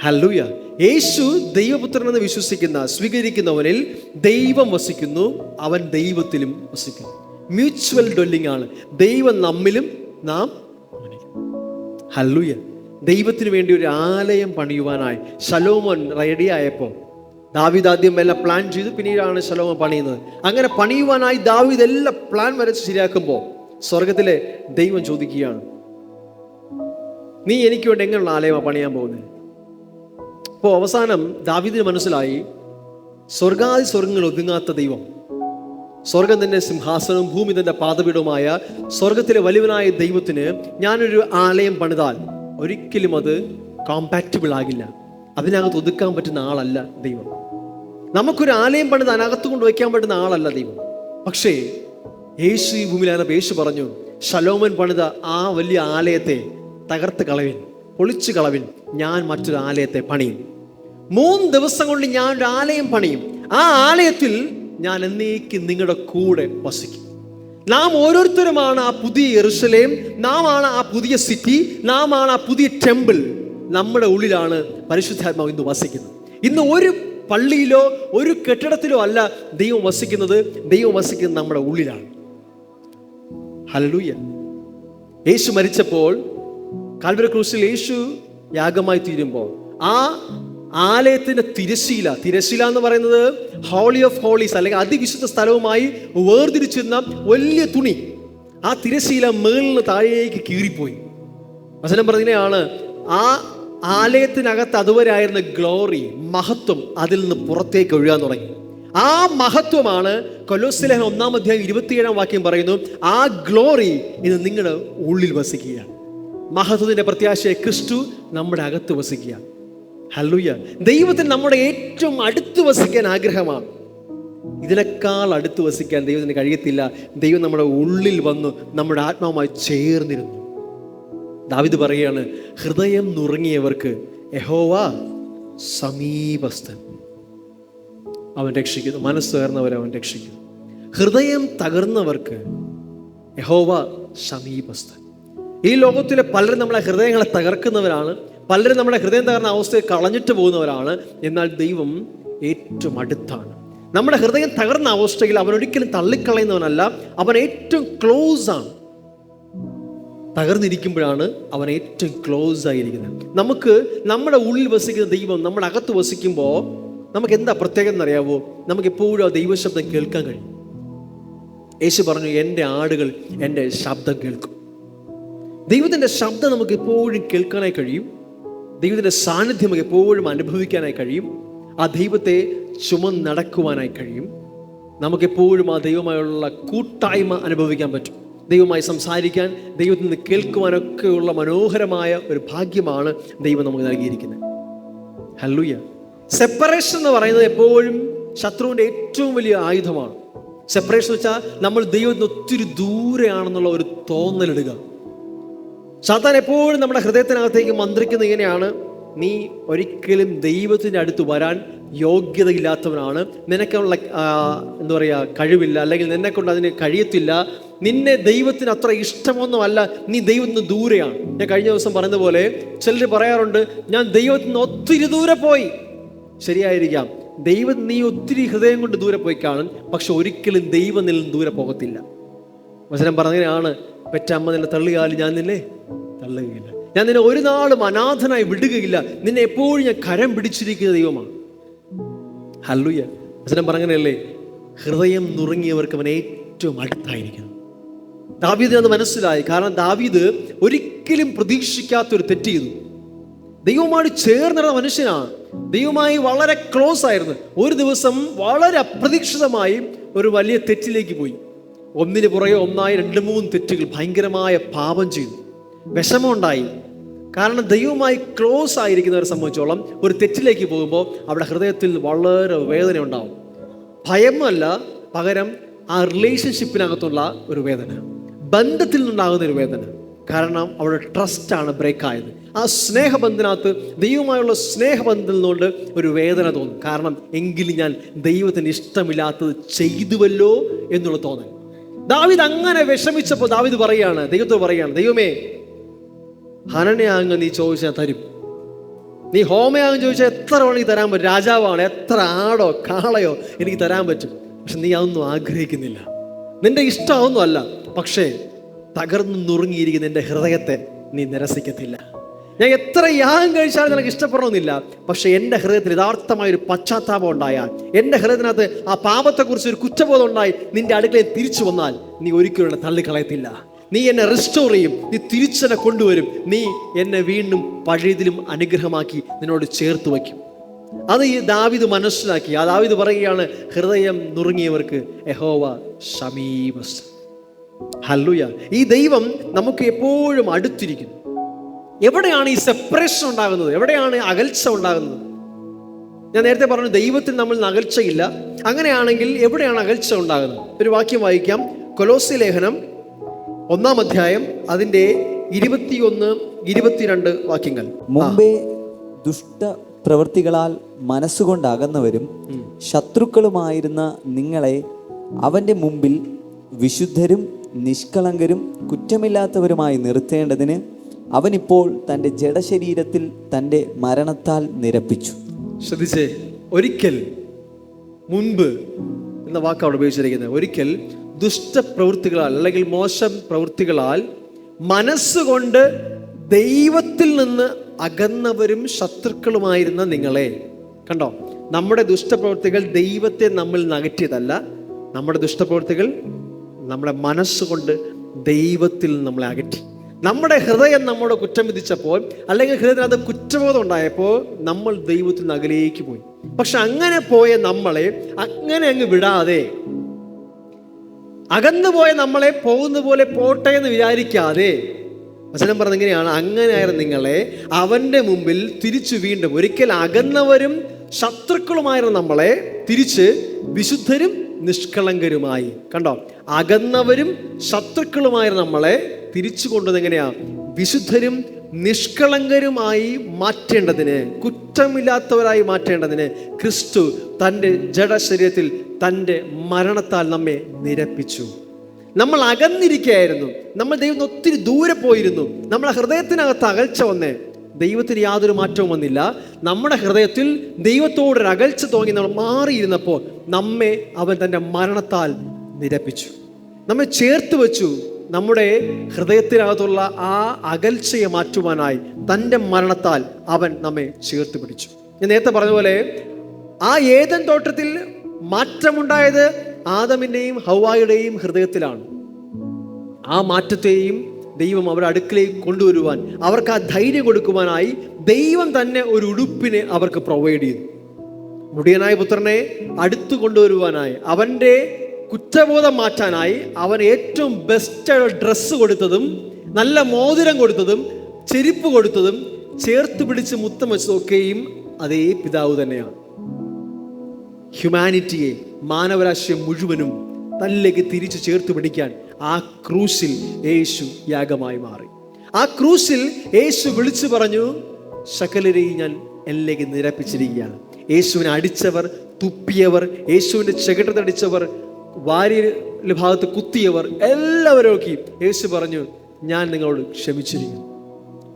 ഹല്ലേലൂയ. യേശു ദൈവപുത്രൻ എന്ന് സ്വീകരിക്കുന്നവനിൽ ദൈവം വസിക്കുന്നു, അവൻ ദൈവത്തിലും വസിക്കുന്നു. മ്യൂച്വൽ ഡ്വെല്ലിംഗ് ആണ്. ദൈവം നമ്മിലും നാം അവനിലും. ഹല്ലേലൂയ. ദൈവത്തിന് വേണ്ടി ഒരു ആലയം പണിയുവാനായി ശലോമോൻ റെഡിയായപ്പോൾ ദാവീദ് ആദ്യം എല്ലാം പ്ലാൻ ചെയ്തു, പിന്നീടാണ് ശലോമോൻ പണിയുന്നത്. അങ്ങനെ പണിയുവാനായി ദാവീദ് എല്ലാം പ്ലാൻ വരച്ച് ശരിയാക്കുമ്പോൾ സ്വർഗത്തിലെ ദൈവം ചോദിക്കുകയാണ്, നീ എനിക്ക് വേണ്ടി എങ്ങനെയുള്ള ആലയമാണ് പണിയാൻ പോകുന്നത്? അപ്പോൾ അവസാനം ദാവീദിന് മനസ്സിലായി, സ്വർഗാദി സ്വർഗങ്ങൾ ഒതുങ്ങാത്ത ദൈവം, സ്വർഗം തന്നെ സിംഹാസനവും ഭൂമി തന്നെ പാദപീഠവുമായ സ്വർഗത്തിലെ വലിയവനായ ദൈവത്തിന് ഞാനൊരു ആലയം പണിതാൽ ഒരിക്കലും അത് കോമ്പാക്റ്റബിൾ ആകില്ല. അതിനകത്ത് ഒതുക്കാൻ പറ്റുന്ന ആളല്ല ദൈവം. നമുക്കൊരു ആലയം പണിത് അതിനകത്ത് കൊണ്ട് വയ്ക്കാൻ പറ്റുന്ന ആളല്ല ദൈവം. പക്ഷേ യേശു ഈ ഭൂമിയിലായിരുന്നപ്പോൾ യേശു പറഞ്ഞു, ശലോമോൻ പണിത ആ വലിയ ആലയത്തെ തകർത്ത് കളവിൻ, പൊളിച്ചു കളവിൻ, ഞാൻ മറ്റൊരു ആലയത്തെ പണിയും. 3 ദിവസം കൊണ്ട് ഞാൻ ഒരു ആലയം പണിയും. ആ ആലയത്തിൽ ഞാൻ എന്നേക്കും നിങ്ങളുടെ കൂടെ വസിക്കും. നാം ഓരോരുത്തരുമാണ് ആ പുതിയ യെരൂശലേം, നാം ആണ് ആ പുതിയ സിറ്റി, നാം ആണ് ആ പുതിയ ടെമ്പിൾ. നമ്മുടെ ഉള്ളിലാണ് പരിശുദ്ധാത്മാവ് ഇന്ന് വസിക്കുന്നത്. ഇന്ന് ഒരു പള്ളിയിലോ ഒരു കെട്ടിടത്തിലോ അല്ല ദൈവം വസിക്കുന്നത്, ദൈവം വസിക്കുന്നത് നമ്മുടെ ഉള്ളിലാണ്. ഹല്ലേലൂയ. യേശു മരിച്ചപ്പോൾ കാൽവരി ക്രൂശിൽ യേശു യാഗമായി തീരുമ്പോൾ ആ ആലയത്തിന്റെ തിരശീല എന്ന് പറയുന്നത് ഹോളി ഓഫ് ഹോളീസ് അല്ലെങ്കിൽ അതിവിശുദ്ധ സ്ഥലവുമായി വേർതിരിച്ചിരുന്ന വലിയ തുണി, ആ തിരശീല മേളിന് താഴേക്ക് കീറിപ്പോയി. വചനം പറഞ്ഞാണ്, ആ ആലയത്തിനകത്ത് അതുവരെ ആയിരുന്ന ഗ്ലോറി, മഹത്വം അതിൽ നിന്ന് പുറത്തേക്ക് ഒഴുകാൻ തുടങ്ങി. ആ മഹത്വമാണ് കൊലോസ്യ ലേഖനം 1:27 പറയുന്നു, ആ ഗ്ലോറി ഇത് നിങ്ങളുടെ ഉള്ളിൽ വസിക്കുക. മഹത്വത്തിന്റെ പ്രത്യാശയെ ക്രിസ്തു നമ്മുടെ അകത്ത് വസിക്കുക. ഹല്ലേലൂയ. ദൈവത്തിന് നമ്മുടെ ഏറ്റവും അടുത്ത് വസിക്കാൻ ആഗ്രഹമാണ്. ഇതിനേക്കാൾ അടുത്ത് വസിക്കാൻ ദൈവത്തിന് കഴിയത്തില്ല. ദൈവം നമ്മുടെ ഉള്ളിൽ വന്നു നമ്മുടെ ആത്മാവുമായി ചേർന്നിരുന്നു. ദാവീദ് പറയുകയാണ്, ഹൃദയം നുറുങ്ങിയവർക്ക് യഹോവ സമീപസ്ഥൻ, അവൻ രക്ഷിക്കുന്നു. മനസ്സ് തകർന്നവരെ അവൻ രക്ഷിക്കുന്നു. ഹൃദയം തകർന്നവർക്ക് യഹോവ സമീപസ്ഥൻ. ഈ ലോകത്തിലെ പലരും നമ്മളെ ഹൃദയങ്ങളെ തകർക്കുന്നവരാണ്. പലരും നമ്മുടെ ഹൃദയം തകർന്ന അവസ്ഥയെ കളഞ്ഞിട്ട് പോകുന്നവരാണ്. എന്നാൽ ദൈവം ഏറ്റവും അടുത്താണ്. നമ്മുടെ ഹൃദയം തകർന്ന അവസ്ഥയിൽ അവൻ ഒരിക്കലും തള്ളിക്കളയുന്നവനല്ല. അവൻ ഏറ്റവും ക്ലോസ് ആണ്. തകർന്നിരിക്കുമ്പോഴാണ് അവൻ ഏറ്റവും ക്ലോസ് ആയിരിക്കുന്നത്. നമുക്ക് നമ്മുടെ ഉള്ളിൽ വസിക്കുന്ന ദൈവം നമ്മുടെ അകത്ത് വസിക്കുമ്പോൾ നമുക്ക് എന്താ പ്രത്യേകത എന്നറിയാവോ? നമുക്ക് എപ്പോഴും ആ ദൈവശബ്ദം കേൾക്കാൻ കഴിയും. യേശു പറഞ്ഞു, എൻ്റെ ആടുകൾ എൻ്റെ ശബ്ദം കേൾക്കും. ദൈവത്തിൻ്റെ ശബ്ദം നമുക്ക് എപ്പോഴും കേൾക്കാനായി കഴിയും. ദൈവത്തിൻ്റെ സാന്നിധ്യം നമുക്ക് എപ്പോഴും അനുഭവിക്കാനായി കഴിയും. ആ ദൈവത്തെ ചുമന്നടക്കുവാനായി കഴിയും. നമുക്കെപ്പോഴും ആ ദൈവമായുള്ള കൂട്ടായ്മ അനുഭവിക്കാൻ പറ്റും. ദൈവമായി സംസാരിക്കാൻ, ദൈവത്തിൽ നിന്ന് കേൾക്കുവാനൊക്കെയുള്ള മനോഹരമായ ഒരു ഭാഗ്യമാണ് ദൈവം നമുക്ക് നൽകിയിരിക്കുന്നത്. ഹല്ലേലൂയ. സെപ്പറേഷൻ എന്ന് പറയുന്നത് എപ്പോഴും ശത്രുവിൻ്റെ ഏറ്റവും വലിയ ആയുധമാണ്. സെപ്പറേഷൻ എന്ന് വെച്ചാൽ നമ്മൾ ദൈവത്തിന് ഒത്തിരി ദൂരെയാണെന്നുള്ള ഒരു തോന്നലിടുക. സാത്താൻ എപ്പോഴും നമ്മുടെ ഹൃദയത്തിനകത്തേക്ക് മന്ത്രിക്കുന്നത് ഇങ്ങനെയാണ്, നീ ഒരിക്കലും ദൈവത്തിൻ്റെ അടുത്ത് വരാൻ യോഗ്യതയില്ലാത്തവനാണ്, നിനക്കുള്ള എന്താ പറയുക കഴിവില്ല, അല്ലെങ്കിൽ നിന്നെക്കൊണ്ട് അതിന് കഴിയത്തില്ല, നിന്നെ ദൈവത്തിന് അത്ര ഇഷ്ടമൊന്നുമല്ല, നീ ദൈവത്തിന് ദൂരെയാണ്. ഞാൻ കഴിഞ്ഞ ദിവസം പറഞ്ഞതുപോലെ ചിലർ പറയാറുണ്ട്, ഞാൻ ദൈവത്തിൽ നിന്ന് ഒത്തിരി ദൂരെ പോയി. ശരിയായിരിക്കാം, ദൈവം നീ ഒത്തിരി ഹൃദയം കൊണ്ട് ദൂരെ പോയി കാണും, പക്ഷെ ഒരിക്കലും ദൈവം നിന്നും ദൂരെ പോകത്തില്ല. വചനം പറഞ്ഞതിനാണ്, പെറ്റമ്മ നിന്നെ തള്ളിയാലും ഞാൻ നിന്നെ തള്ളുകയില്ല, ഞാൻ നിന്നെ ഒരു നാളും അനാഥനായി വിടുകയില്ല, നിന്നെ എപ്പോഴും ഞാൻ കരം പിടിച്ചിരിക്കുന്ന ദൈവമാണ്. ഹല്ലേലൂയ. വചനം പറഞ്ഞല്ലേ, ഹൃദയം നുറുങ്ങിയവർക്ക് അവൻ ഏറ്റവും അടുത്തായിരിക്കുന്നു. ദാവീദിന് അത് മനസ്സിലായി. കാരണം ദാവീദ് ഒരിക്കലും പ്രതീക്ഷിക്കാത്തൊരു തെറ്റ് ചെയ്തു. ദൈവവുമായി ചേർന്നിരുന്ന മനുഷ്യനാണ്, ദൈവവുമായി വളരെ ക്ലോസ് ആയിരുന്നു. ഒരു ദിവസം വളരെ അപ്രതീക്ഷിതമായി ഒരു വലിയ തെറ്റിലേക്ക് പോയി. ഒന്നിന് പുറകെ ഒന്നായി 2-3 തെറ്റുകൾ, ഭയങ്കരമായ പാപം ചെയ്തു. വിഷമമുണ്ടായി. കാരണം ദൈവവുമായി ക്ലോസ് ആയിരിക്കുന്നവരെ സംബന്ധിച്ചോളം ഒരു തെറ്റിലേക്ക് പോകുമ്പോൾ അവിടെ ഹൃദയത്തിൽ വളരെ വേദന ഉണ്ടാവും. ഭയമല്ല, പകരം ആ റിലേഷൻഷിപ്പിനകത്തുള്ള ഒരു വേദന, ബന്ധത്തിൽ നിന്നുണ്ടാകുന്ന ഒരു വേദന. കാരണം അവിടെ ട്രസ്റ്റാണ് ബ്രേക്ക് ആയത്. ആ സ്നേഹബന്ധനകത്ത്, ദൈവമായുള്ള സ്നേഹബന്ധത്തിൽ നിന്നുകൊണ്ട് ഒരു വേദന തോന്നും. കാരണം എങ്കിലും ഞാൻ ദൈവത്തിന് ഇഷ്ടമില്ലാത്തത് ചെയ്തുവല്ലോ എന്നുള്ള തോന്നൽ. ദാവീദ് അങ്ങനെ വിഷമിച്ചപ്പോൾ ദാവീദ് പറയാണ്, ദൈവത്തോട് പറയാണ്, ദൈവമേ, ഹനനയാങ്ങ് നീ ചോദിച്ചാൽ തരും, നീ ഹോമയാങ്ങ് ചോദിച്ചാൽ എത്ര വേണമെങ്കിൽ തരാൻ പറ്റും, രാജാവാണ്, എത്ര ആടോ കാളയോ എനിക്ക് തരാൻ പറ്റും. പക്ഷെ നീ അതൊന്നും ആഗ്രഹിക്കുന്നില്ല, നിന്റെ ഇഷ്ടമൊന്നും അല്ല. പക്ഷേ തകർന്നു നുറുങ്ങിയിരിക്കുന്ന എൻ്റെ ഹൃദയത്തെ നീ നിരസിക്കത്തില്ല. ഞാൻ എത്ര യാഗം കഴിച്ചാലും നിനക്ക് ഇഷ്ടപ്പെടണമെന്നില്ല. പക്ഷെ എൻ്റെ ഹൃദയത്തിൽ യഥാർത്ഥമായൊരു പശ്ചാത്താപം ഉണ്ടായാൽ, എൻ്റെ ഹൃദയത്തിനകത്ത് ആ പാപത്തെക്കുറിച്ച് ഒരു കുറ്റബോധം ഉണ്ടായി നിന്റെ അടുക്കളയിൽ തിരിച്ചു വന്നാൽ, നീ ഒരിക്കലും എന്നെ തള്ളിക്കളയത്തില്ല. നീ എന്നെ റെസ്റ്റോർ ചെയ്യും, നീ തിരിച്ചെന്നെ കൊണ്ടുവരും, നീ എന്നെ വീണ്ടും പഴയതിലും അനുഗ്രഹമാക്കി നിന്നോട് ചേർത്ത് വയ്ക്കും. അത് ഈ ദാവീദ് മനസ്സിലാക്കി. ആ ദാവീദ് പറയുകയാണ്, ഹൃദയം നുറുങ്ങിയവർക്ക് യഹോവ സമീപസ്ഥൻ. ഹല്ലേലൂയ. ഈ ദൈവം നമുക്ക് എപ്പോഴും അടുത്തിരിക്കുന്നു. എവിടെയാണ് ഈ സെപ്പറേഷൻ ഉണ്ടാകുന്നത്? എവിടെയാണ് അകൽച്ച ഉണ്ടാകുന്നത്? ഞാൻ നേരത്തെ പറഞ്ഞു, ദൈവത്തിൽ നമ്മൾ അകൽച്ചയില്ല. അങ്ങനെയാണെങ്കിൽ എവിടെയാണ് അകൽച്ച ഉണ്ടാകുന്നത്? ഒരു വാക്യം വായിക്കാം. കൊലോസ്യ ലേഖനം 1-ാം അധ്യായം അതിൻ്റെ 21-22 വാക്യങ്ങൾ. മുമ്പേ ദുഷ്ട പ്രവൃത്തികളാൽ മനസ്സുകൊണ്ട് അകന്നവരും ശത്രുക്കളുമായിരുന്ന നിങ്ങളെ അവൻ്റെ മുമ്പിൽ വിശുദ്ധരും നിഷ്കളങ്കരും കുറ്റമില്ലാത്തവരുമായി നിർത്തേണ്ടതിന് അവനിപ്പോൾ തൻ്റെ ജഡശരീരത്തിൽ തൻ്റെ മരണത്താൽ നിരപ്പിച്ചു. ശ്രദ്ധിച്ചേ, ഒരിക്കൽ, മുൻപ് എന്ന വാക്ക് അവിടെ ഉപയോഗിച്ചിരിക്കുന്നത്. ഒരിക്കൽ ദുഷ്ടപ്രവൃത്തികളാൽ അല്ലെങ്കിൽ മോശം പ്രവൃത്തികളാൽ മനസ്സുകൊണ്ട് ദൈവത്തിൽ നിന്ന് അകന്നവരും ശത്രുക്കളുമായിരുന്ന നിങ്ങളെ. കണ്ടോ, നമ്മുടെ ദുഷ്ടപ്രവൃത്തികൾ ദൈവത്തെ നമ്മിൽ നിന്ന് അകറ്റിയതല്ല. നമ്മുടെ ദുഷ്ടപ്രവൃത്തികൾ നമ്മുടെ മനസ്സുകൊണ്ട് ദൈവത്തിൽ നമ്മളെ അകറ്റി. നമ്മുടെ ഹൃദയം നമ്മോട് കുറ്റം വിധിച്ചപ്പോൾ, അല്ലെങ്കിൽ ഹൃദയത്തിനകത്ത് കുറ്റബോധം ഉണ്ടായപ്പോൾ നമ്മൾ ദൈവത്തിൽ നിന്ന് അകലേക്ക് പോയി. പക്ഷെ അങ്ങനെ പോയ നമ്മളെ അങ്ങനെ അങ്ങ് വിടാതെ, അകന്നുപോയ നമ്മളെ പോകുന്ന പോലെ പോട്ടെ എന്ന് വിചാരിക്കാതെ, വചനം പറഞ്ഞിങ്ങനെയാണ്, അങ്ങനെയായിരുന്നു നിങ്ങളെ അവൻ്റെ മുമ്പിൽ തിരിച്ചു വീണ്ടും, ഒരിക്കൽ അകന്നവരും ശത്രുക്കളുമായിരുന്നു നമ്മളെ തിരിച്ച് വിശുദ്ധരും നിഷ്കളങ്കരുമായി. കണ്ടോ, അകന്നവരും ശത്രുക്കളുമായിരുന്നു നമ്മളെ തിരിച്ചു കൊണ്ടുവന്നത് എങ്ങനെയാ? വിശുദ്ധരും നിഷ്കളങ്കരുമായി മാറ്റേണ്ടതിന്, കുറ്റമില്ലാത്തവരായി മാറ്റേണ്ടതിന് ക്രിസ്തു തൻ്റെ ജഡശരീരത്തിൽ തൻ്റെ മരണത്താൽ നമ്മെ നിരപ്പിച്ചു. നമ്മൾ അകന്നിരിക്കുകയായിരുന്നു, നമ്മൾ ദൈവത്തിന് ഒത്തിരി ദൂരെ പോയിരുന്നു, നമ്മളെ ഹൃദയത്തിനകത്ത് അകൽച്ച വന്നേ. ദൈവത്തിന് യാതൊരു മാറ്റവും വന്നില്ല. നമ്മുടെ ഹൃദയത്തിൽ ദൈവത്തോടൊരു അകൽച്ച തോന്നി നമ്മൾ മാറിയിരുന്നപ്പോൾ നമ്മെ അവൻ തൻ്റെ മരണത്താൽ നിരപ്പിച്ചു, നമ്മെ ചേർത്ത് വെച്ചു. നമ്മുടെ ഹൃദയത്തിനകത്തുള്ള ആ അകൽച്ചയെ മാറ്റുവാനായി തൻ്റെ മരണത്താൽ അവൻ നമ്മെ ചേർത്ത് പിടിച്ചു. ഞാൻ നേരത്തെ പറഞ്ഞ പോലെ ആ ഏദൻ തോട്ടത്തിൽ മാറ്റമുണ്ടായത് ആദമിൻ്റെയും ഹവ്വായുടെയും ഹൃദയത്തിലാണ്. ആ മാറ്റത്തെയും ദൈവം അവരുടെ അടുക്കിലേക്ക് കൊണ്ടുവരുവാൻ, അവർക്ക് ആ ധൈര്യം കൊടുക്കുവാനായി ദൈവം തന്നെ ഒരു ഉടുപ്പിനെ അവർക്ക് പ്രൊവൈഡ് ചെയ്തു. മുടിയനായ പുത്രനെ അടുത്ത് കൊണ്ടുവരുവാനായി, അവൻ്റെ കുറ്റബോധം മാറ്റാനായി അവൻ ഏറ്റവും ബെസ്റ്റ് ഡ്രസ്സ് കൊടുത്തതും, നല്ല മോതിരം കൊടുത്തതും, ചെരുപ്പ് കൊടുത്തതും, ചേർത്ത് പിടിച്ച് മുത്തം വെച്ചതൊക്കെയും അതേ പിതാവ് തന്നെയാണ്. ഹ്യൂമാനിറ്റിയെ, മാനവരാശിയെ മുഴുവനും തന്നിലേക്ക് തിരിച്ചു ചേർത്ത് പിടിക്കാൻ ആ ക്രൂശിൽ യേശു യാഗമായി മാറി. ആ ക്രൂശിൽ യേശു വിളിച്ചു പറഞ്ഞു, സകലരെയും ഞാൻ എന്നിലേക്ക് നിരപ്പിച്ചിരിക്കുകയാണ്. യേശുവിനെ അടിച്ചവർ, തുപ്പിയവർ, യേശുവിൻ്റെ ചെകിട്ടത്തടിച്ചവർ, വാരിയ ഭാഗത്ത് കുത്തിയവർ, എല്ലാവരെയൊക്കെയും യേശു പറഞ്ഞു, ഞാൻ നിങ്ങളോട് ക്ഷമിച്ചിരിക്കുന്നു.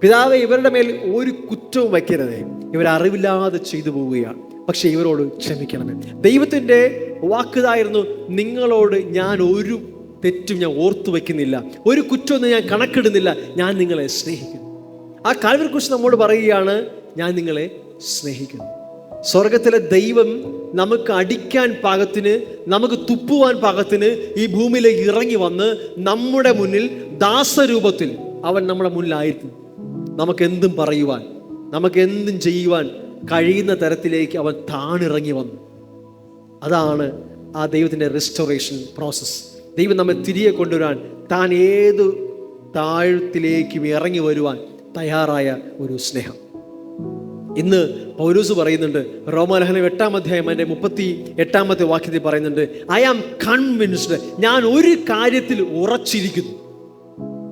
പിതാവേ, ഇവരുടെ മേൽ ഒരു കുറ്റവും വയ്ക്കരുതേ, ഇവരറിവില്ലാതെ ചെയ്തു പോവുകയാണ്, പക്ഷെ ഇവരോട് ക്ഷമിക്കണമേ. ദൈവത്തിൻ്റെ വാക്കുതായിരുന്നു, നിങ്ങളോട് ഞാൻ ഒരു തെറ്റും ഞാൻ ഓർത്തു വയ്ക്കുന്നില്ല, ഒരു കുറ്റമൊന്നും ഞാൻ കണക്കിടുന്നില്ല, ഞാൻ നിങ്ങളെ സ്നേഹിക്കുന്നു. ആ കാൽവരി ക്രൂശ് നമ്മോട് പറയുകയാണ്, ഞാൻ നിങ്ങളെ സ്നേഹിക്കുന്നു. സ്വർഗത്തിലെ ദൈവം നമുക്ക് അടിക്കാൻ പാകത്തിന്, നമുക്ക് തുപ്പുവാൻ പാകത്തിന് ഈ ഭൂമിയിലേക്ക് ഇറങ്ങി വന്ന് നമ്മുടെ മുന്നിൽ ദാസരൂപത്തിൽ അവൻ നമ്മുടെ മുന്നിലായിരുന്നു. നമുക്കെന്തും പറയുവാൻ, നമുക്കെന്തും ചെയ്യുവാൻ കഴിയുന്ന തരത്തിലേക്ക് അവൻ താണിറങ്ങി വന്നു. അതാണ് ആ ദൈവത്തിൻ്റെ റെസ്റ്റോറേഷൻ പ്രോസസ്സ്. ദൈവം നമ്മെ തിരികെ കൊണ്ടുവരാൻ, താൻ ഏതു താഴത്തിലേക്കും ഇറങ്ങി വരുവാൻ തയ്യാറായ ഒരു സ്നേഹം. ഇന്ന് പൗലോസ് പറയുന്നുണ്ട്, റോമാലേഖനം 8-ാം അധ്യായം അതിൻ്റെ 38-ാമത്തെ വാക്യത്തിൽ പറയുന്നുണ്ട്, ഐ ആം കൺവിൻസ്ഡ്, ഞാൻ ഒരു കാര്യത്തിൽ ഉറച്ചിരിക്കുന്നു.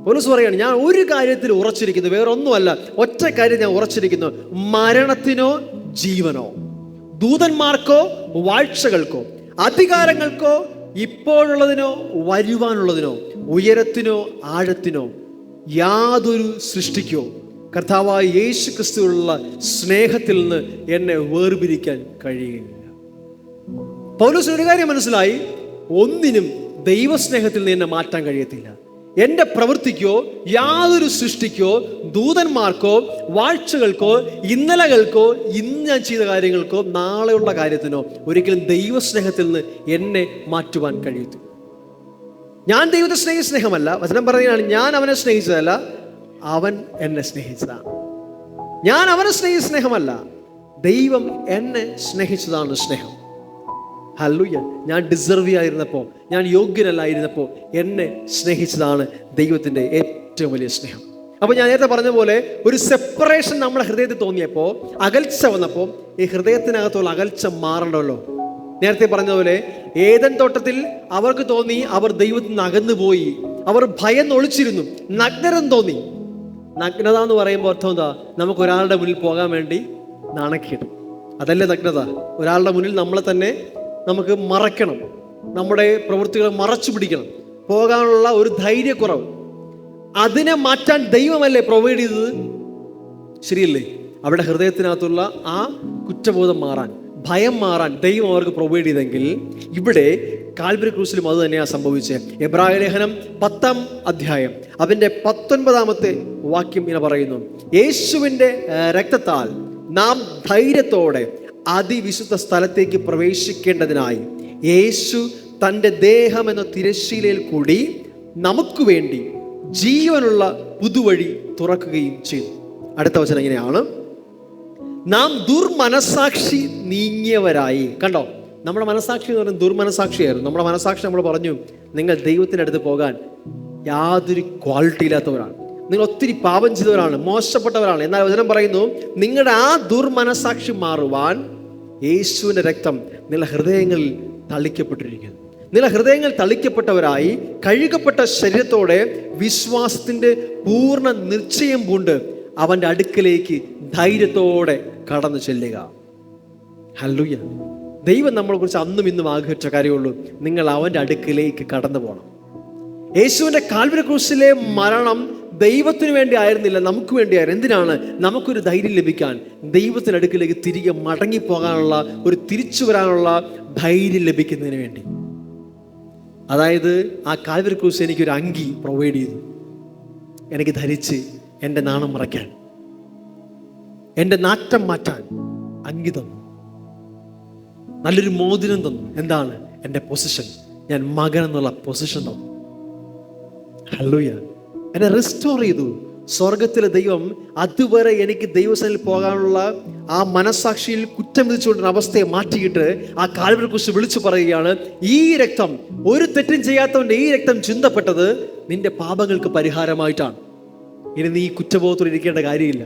പൗലോസ് പറയാണ്, ഞാൻ ഒരു കാര്യത്തിൽ ഉറച്ചിരിക്കുന്നു, വേറൊന്നുമല്ല, ഒറ്റ കാര്യം ഞാൻ ഉറച്ചിരിക്കുന്നു, മരണത്തിനോ ജീവനോ, ദൂതന്മാർക്കോ വാഴ്ചകൾക്കോ, അധികാരങ്ങൾക്കോ, ഇപ്പോഴുള്ളതിനോ വരുവാനുള്ളതിനോ, ഉയരത്തിനോ ആഴത്തിനോ, യാതൊരു സൃഷ്ടിക്കോ കർത്താവായ യേശു ക്രിസ്തുവിലുള്ള സ്നേഹത്തിൽ നിന്ന് എന്നെ വേർപിരിക്കാൻ കഴിയുകയില്ല. പൗലോസിന് ഒരു കാര്യം മനസ്സിലായി, ഒന്നിനും ദൈവസ്നേഹത്തിൽ നിന്ന് എന്നെ മാറ്റാൻ കഴിയത്തില്ല. എൻ്റെ പ്രവൃത്തിക്കോ, യാതൊരു സൃഷ്ടിക്കോ, ദൂതന്മാർക്കോ, വാഴ്ചകൾക്കോ, ഇന്നലകൾക്കോ, ഇന്ന് ഞാൻ ചെയ്ത കാര്യങ്ങൾക്കോ, നാളെയുള്ള കാര്യത്തിനോ ഒരിക്കലും ദൈവസ്നേഹത്തിൽ നിന്ന് എന്നെ മാറ്റുവാൻ കഴിയത്തില്ല. ഞാൻ ദൈവത്തെ സ്നേഹിച്ച സ്നേഹമല്ല, വചനം പറയുകയാണ്, ഞാൻ അവനെ സ്നേഹിച്ചതല്ല, അവൻ എന്നെ സ്നേഹിച്ചതാണ്. ഞാൻ അവനെ സ്നേഹിച്ച സ്നേഹമല്ല, ദൈവം എന്നെ സ്നേഹിച്ചതാണ് സ്നേഹം. ഹല്ലേലൂയ. ഞാൻ ഡിസർവ് ആയിരുന്നപ്പോൾ, ഞാൻ യോഗ്യനല്ലായിരുന്നപ്പോൾ എന്നെ സ്നേഹിച്ചതാണ് ദൈവത്തിൻ്റെ ഏറ്റവും വലിയ സ്നേഹം. അപ്പോൾ ഞാൻ നേരത്തെ പറഞ്ഞ പോലെ ഒരു സെപ്പറേഷൻ നമ്മുടെ ഹൃദയത്തിൽ തോന്നിയപ്പോൾ, അകൽച്ച വന്നപ്പോൾ, ഈ ഹൃദയത്തിനകത്തുള്ള അകൽച്ച മാറണമല്ലോ. നേരത്തെ പറഞ്ഞതുപോലെ ഏദൻ തോട്ടത്തിൽ അവർക്ക് തോന്നി അവർ ദൈവത്തിൽ നിന്ന് അകന്നുപോയി, അവർ ഭയം ഒളിച്ചിരുന്നു, നഗ്നരെന്ന് തോന്നി. നഗ്നത എന്ന് പറയുമ്പോൾ അർത്ഥം എന്താ? നമുക്ക് ഒരാളുടെ മുന്നിൽ പോകാൻ വേണ്ടി നാണക്കേട്, അതല്ലേ നഗ്നത. ഒരാളുടെ മുന്നിൽ നമ്മളെ തന്നെ നമുക്ക് മറയ്ക്കണം, നമ്മുടെ പ്രവൃത്തികളെ മറച്ചു പിടിക്കണം, പോകാനുള്ള ഒരു ധൈര്യക്കുറവ്. അതിനെ മാറ്റാൻ ദൈവമല്ലേ പ്രൊവൈഡ് ചെയ്തത്? ശരിയല്ലേ? അവിടെ ഹൃദയത്തിനകത്തുള്ള ആ കുറ്റബോധം മാറാൻ, ഭയം മാറാൻ ദൈവം അവർക്ക് പ്രൊവൈഡ് ചെയ്തെങ്കിൽ, ഇവിടെ കാൽവരി ക്രൂസിലും അത് തന്നെയാണ് സംഭവിച്ചത്. എബ്രായ ലേഖനം 10-ാം അധ്യായം അതിൻ്റെ 19-ാമത്തെ വാക്യം ഇങ്ങനെ പറയുന്നു, യേശുവിൻ്റെ രക്തത്താൽ നാം ധൈര്യത്തോടെ അതിവിശുദ്ധ സ്ഥലത്തേക്ക് പ്രവേശിക്കേണ്ടതിനായി യേശു തൻ്റെ ദേഹം എന്ന തിരശ്ശീലയിൽ കൂടി നമുക്ക് വേണ്ടി ജീവനുള്ള പുതുവഴി തുറക്കുകയും ചെയ്തു. അടുത്ത വചനം ഇങ്ങനെയാണ്, നാം ദുർമനസാക്ഷി നീങ്ങിയവരായി. കണ്ടോ, നമ്മുടെ മനസാക്ഷി എന്ന് പറയുന്നത് ദുർമനസാക്ഷിയായിരുന്നു. നമ്മുടെ മനസാക്ഷി നമ്മൾ പറഞ്ഞു, നിങ്ങൾ ദൈവത്തിൻ്റെ അടുത്ത് പോകാൻ യാതൊരു ക്വാളിറ്റി ഇല്ലാത്തവരാണ്, നിങ്ങൾ ഒത്തിരി പാപം ചെയ്തവരാണ്, മോശപ്പെട്ടവരാണ്. എന്നാൽ വചനം പറയുന്നു, നിങ്ങളുടെ ആ ദുർമനസാക്ഷി മാറുവാൻ യേശുവിൻ്റെ രക്തം നിങ്ങളുടെ ഹൃദയങ്ങളിൽ തളിക്കപ്പെട്ടിരിക്കുന്നു. നിങ്ങളുടെ ഹൃദയങ്ങൾ തളിക്കപ്പെട്ടവരായി കഴുകപ്പെട്ട ശരീരത്തോടെ വിശ്വാസത്തിൻ്റെ പൂർണ്ണ നിശ്ചയം പൂണ്ട് അവൻ്റെ അടുക്കലേക്ക് ധൈര്യത്തോടെ കടന്നു ചെല്ലുക. ഹല്ലേലൂയ. ദൈവം നമ്മളെക്കുറിച്ച് അന്നും ഇന്നും ആഗ്രഹിച്ച കാര്യമുള്ളൂ, നിങ്ങൾ അവൻ്റെ അടുക്കിലേക്ക് കടന്നു പോകണം. യേശുവിൻ്റെ കാൽവരി ക്രൂശിലെ മരണം ദൈവത്തിന് വേണ്ടി ആയിരുന്നില്ല, നമുക്ക് വേണ്ടിയായിരുന്നു. എന്തിനാണ്? നമുക്കൊരു ധൈര്യം ലഭിക്കാൻ, ദൈവത്തിൻ്റെ അടുക്കിലേക്ക് തിരികെ മടങ്ങിപ്പോകാനുള്ള, ഒരു തിരിച്ചു വരാനുള്ള ധൈര്യം ലഭിക്കുന്നതിന് വേണ്ടി. അതായത് ആ കാൽവരി ക്രൂശ് എനിക്കൊരു അങ്കി പ്രൊവൈഡ് ചെയ്തു, എനിക്ക് ധരിച്ച് എൻ്റെ നാണം മറയ്ക്കാൻ, എൻ്റെ നാറ്റം മാറ്റാൻ അങ്കി തന്നു, നല്ലൊരു മോതിരം തന്നു. എന്താണ്? എൻ്റെ പൊസിഷൻ, ഞാൻ മകൻ എന്നുള്ള പൊസിഷൻ തന്നു. ഹല്ലേലൂയ. എന്നെ റിസ്റ്റോർ ചെയ്തു. സ്വർഗത്തിലെ ദൈവം അതുവരെ എനിക്ക് ദൈവസേനയിൽ പോകാനുള്ള ആ മനസാക്ഷിയിൽ കുറ്റം വിധിച്ചുകൊണ്ടിരുന്ന അവസ്ഥയെ മാറ്റിയിട്ട് ആ കാൽവരി ക്രൂശ് വിളിച്ചു പറയുകയാണ്, ഈ രക്തം, ഒരു തെറ്റും ചെയ്യാത്തവൻ്റെ ഈ രക്തം ചിന്തപ്പെട്ടത് നിന്റെ പാപങ്ങൾക്ക് പരിഹാരമായിട്ടാണ്. ഇനി നീ കുറ്റബോധത്തോടെ ഇരിക്കേണ്ട കാര്യമില്ല,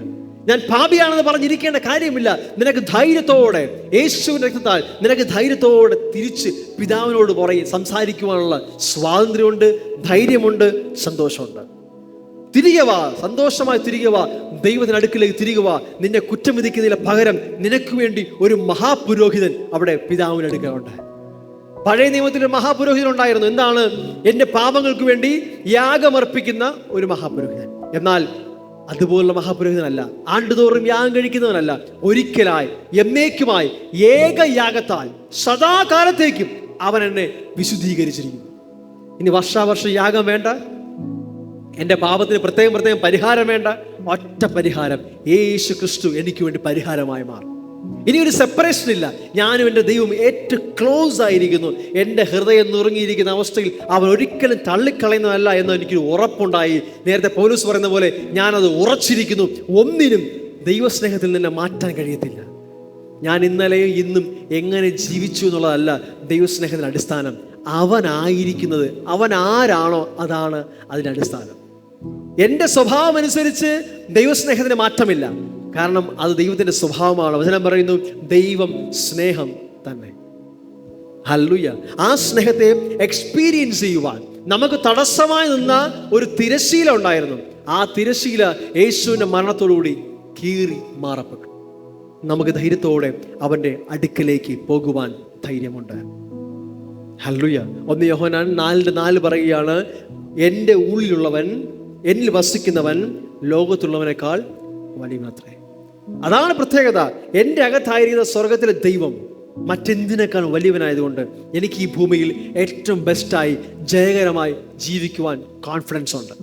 ഞാൻ പാപിയാണെന്ന് പറഞ്ഞിരിക്കേണ്ട കാര്യമില്ല. നിനക്ക് ധൈര്യത്തോടെ യേശുവിൻ്റെ രക്തത്താൽ നിനക്ക് ധൈര്യത്തോടെ തിരിച്ച് പിതാവിനോട് സംസാരിക്കുവാനുള്ള സ്വാതന്ത്ര്യമുണ്ട്, ധൈര്യമുണ്ട്, സന്തോഷമുണ്ട്. തിരികെ വാ, സന്തോഷമായി തിരികെ വാ, ദൈവത്തിന് അടുക്കിലേക്ക് തിരികെ വാ. നിന്നെ കുറ്റം വിധിക്കുന്നതിന് പകരം നിനക്ക് വേണ്ടി ഒരു മഹാപുരോഹിതൻ അവിടെ പിതാവിന് അടുക്കലുണ്ട്. പഴയ നിയമത്തിൽ ഒരു മഹാപുരോഹിതൻ ഉണ്ടായിരുന്നു. എന്താണ്? എൻ്റെ പാപങ്ങൾക്ക് വേണ്ടി യാഗമർപ്പിക്കുന്ന ഒരു മഹാപുരോഹിതൻ. എന്നാൽ അതുപോലുള്ള മഹാപുരോഹിതനല്ല, ആണ്ടുതോറും യാഗം കഴിക്കുന്നവനല്ല, ഒരിക്കലായി എന്നേക്കുമായി ഏകയാഗത്താൽ സദാകാലത്തേക്കും അവൻ എന്നെ വിശുദ്ധീകരിച്ചിരിക്കുന്നു. ഇനി വർഷാവർഷം യാഗം വേണ്ട, എൻ്റെ പാപത്തിന് പ്രത്യേകം പരിഹാരം വേണ്ട. ഒറ്റ പരിഹാരം, യേശു ക്രിസ്തു എനിക്ക് വേണ്ടി പരിഹാരമായി മാറും. ഇനി ഒരു സെപ്പറേഷൻ ഇല്ല. ഞാനും എൻ്റെ ദൈവം ഏറ്റവും ക്ലോസ് ആയിരിക്കുന്നു. എൻ്റെ ഹൃദയം നുറുങ്ങിയിരിക്കുന്ന അവസ്ഥയിൽ അവൻ ഒരിക്കലും തള്ളിക്കളയുന്നതല്ല എന്ന് എനിക്കൊരു ഉറപ്പുണ്ടായി. നേരത്തെ പൗലോസ് പറയുന്ന പോലെ ഞാനത് ഉറച്ചിരിക്കുന്നു. ഒന്നിനും ദൈവസ്നേഹത്തിൽ നിന്നെ മാറ്റാൻ കഴിയത്തില്ല. ഞാൻ ഇന്നലെയും ഇന്നും എങ്ങനെ ജീവിച്ചു എന്നുള്ളതല്ല ദൈവസ്നേഹത്തിൻ്റെ അടിസ്ഥാനം. അവനായിരിക്കുന്നത്, അവൻ ആരാണോ അതാണ് അതിൻ്റെ അടിസ്ഥാനം. എൻ്റെ സ്വഭാവം അനുസരിച്ച് ദൈവസ്നേഹത്തിന് മാറ്റമില്ല, കാരണം അത് ദൈവത്തിൻ്റെ സ്വഭാവമാണ്. വചനം പറയുന്നു, ദൈവം സ്നേഹം തന്നെ. ഹല്ലേലൂയ. ആ സ്നേഹത്തെ എക്സ്പീരിയൻസ് ചെയ്യുവാൻ നമുക്ക് തടസ്സമായി നിന്ന ഒരു തിരശീല ഉണ്ടായിരുന്നു. ആ തിരശീല യേശുവിൻ്റെ മരണത്തോടുകൂടി കീറി മാറപ്പെട്ടു. നമുക്ക് ധൈര്യത്തോടെ അവൻ്റെ അടുക്കലേക്ക് പോകുവാൻ ധൈര്യമുണ്ട്. ഹല്ലേലൂയ. 1 യോഹന്നാൻ 4:4 പറയുകയാണ്, എൻ്റെ ഉള്ളിലുള്ളവൻ, എന്നിൽ വസിക്കുന്നവൻ ലോകത്തുള്ളവനേക്കാൾ വലിയവനത്രേ. അതാണ് പ്രത്യേകത. എൻ്റെ അകത്തായിരിക്കുന്ന സ്വർഗത്തിലെ ദൈവം മറ്റെന്തിനേക്കാൾ വലിയവനായതുകൊണ്ട് എനിക്ക് ഈ ഭൂമിയിൽ ഏറ്റവും ബെസ്റ്റായി ജയകരമായി ജീവിക്കുവാൻ കോൺഫിഡൻസ് ഉണ്ട്.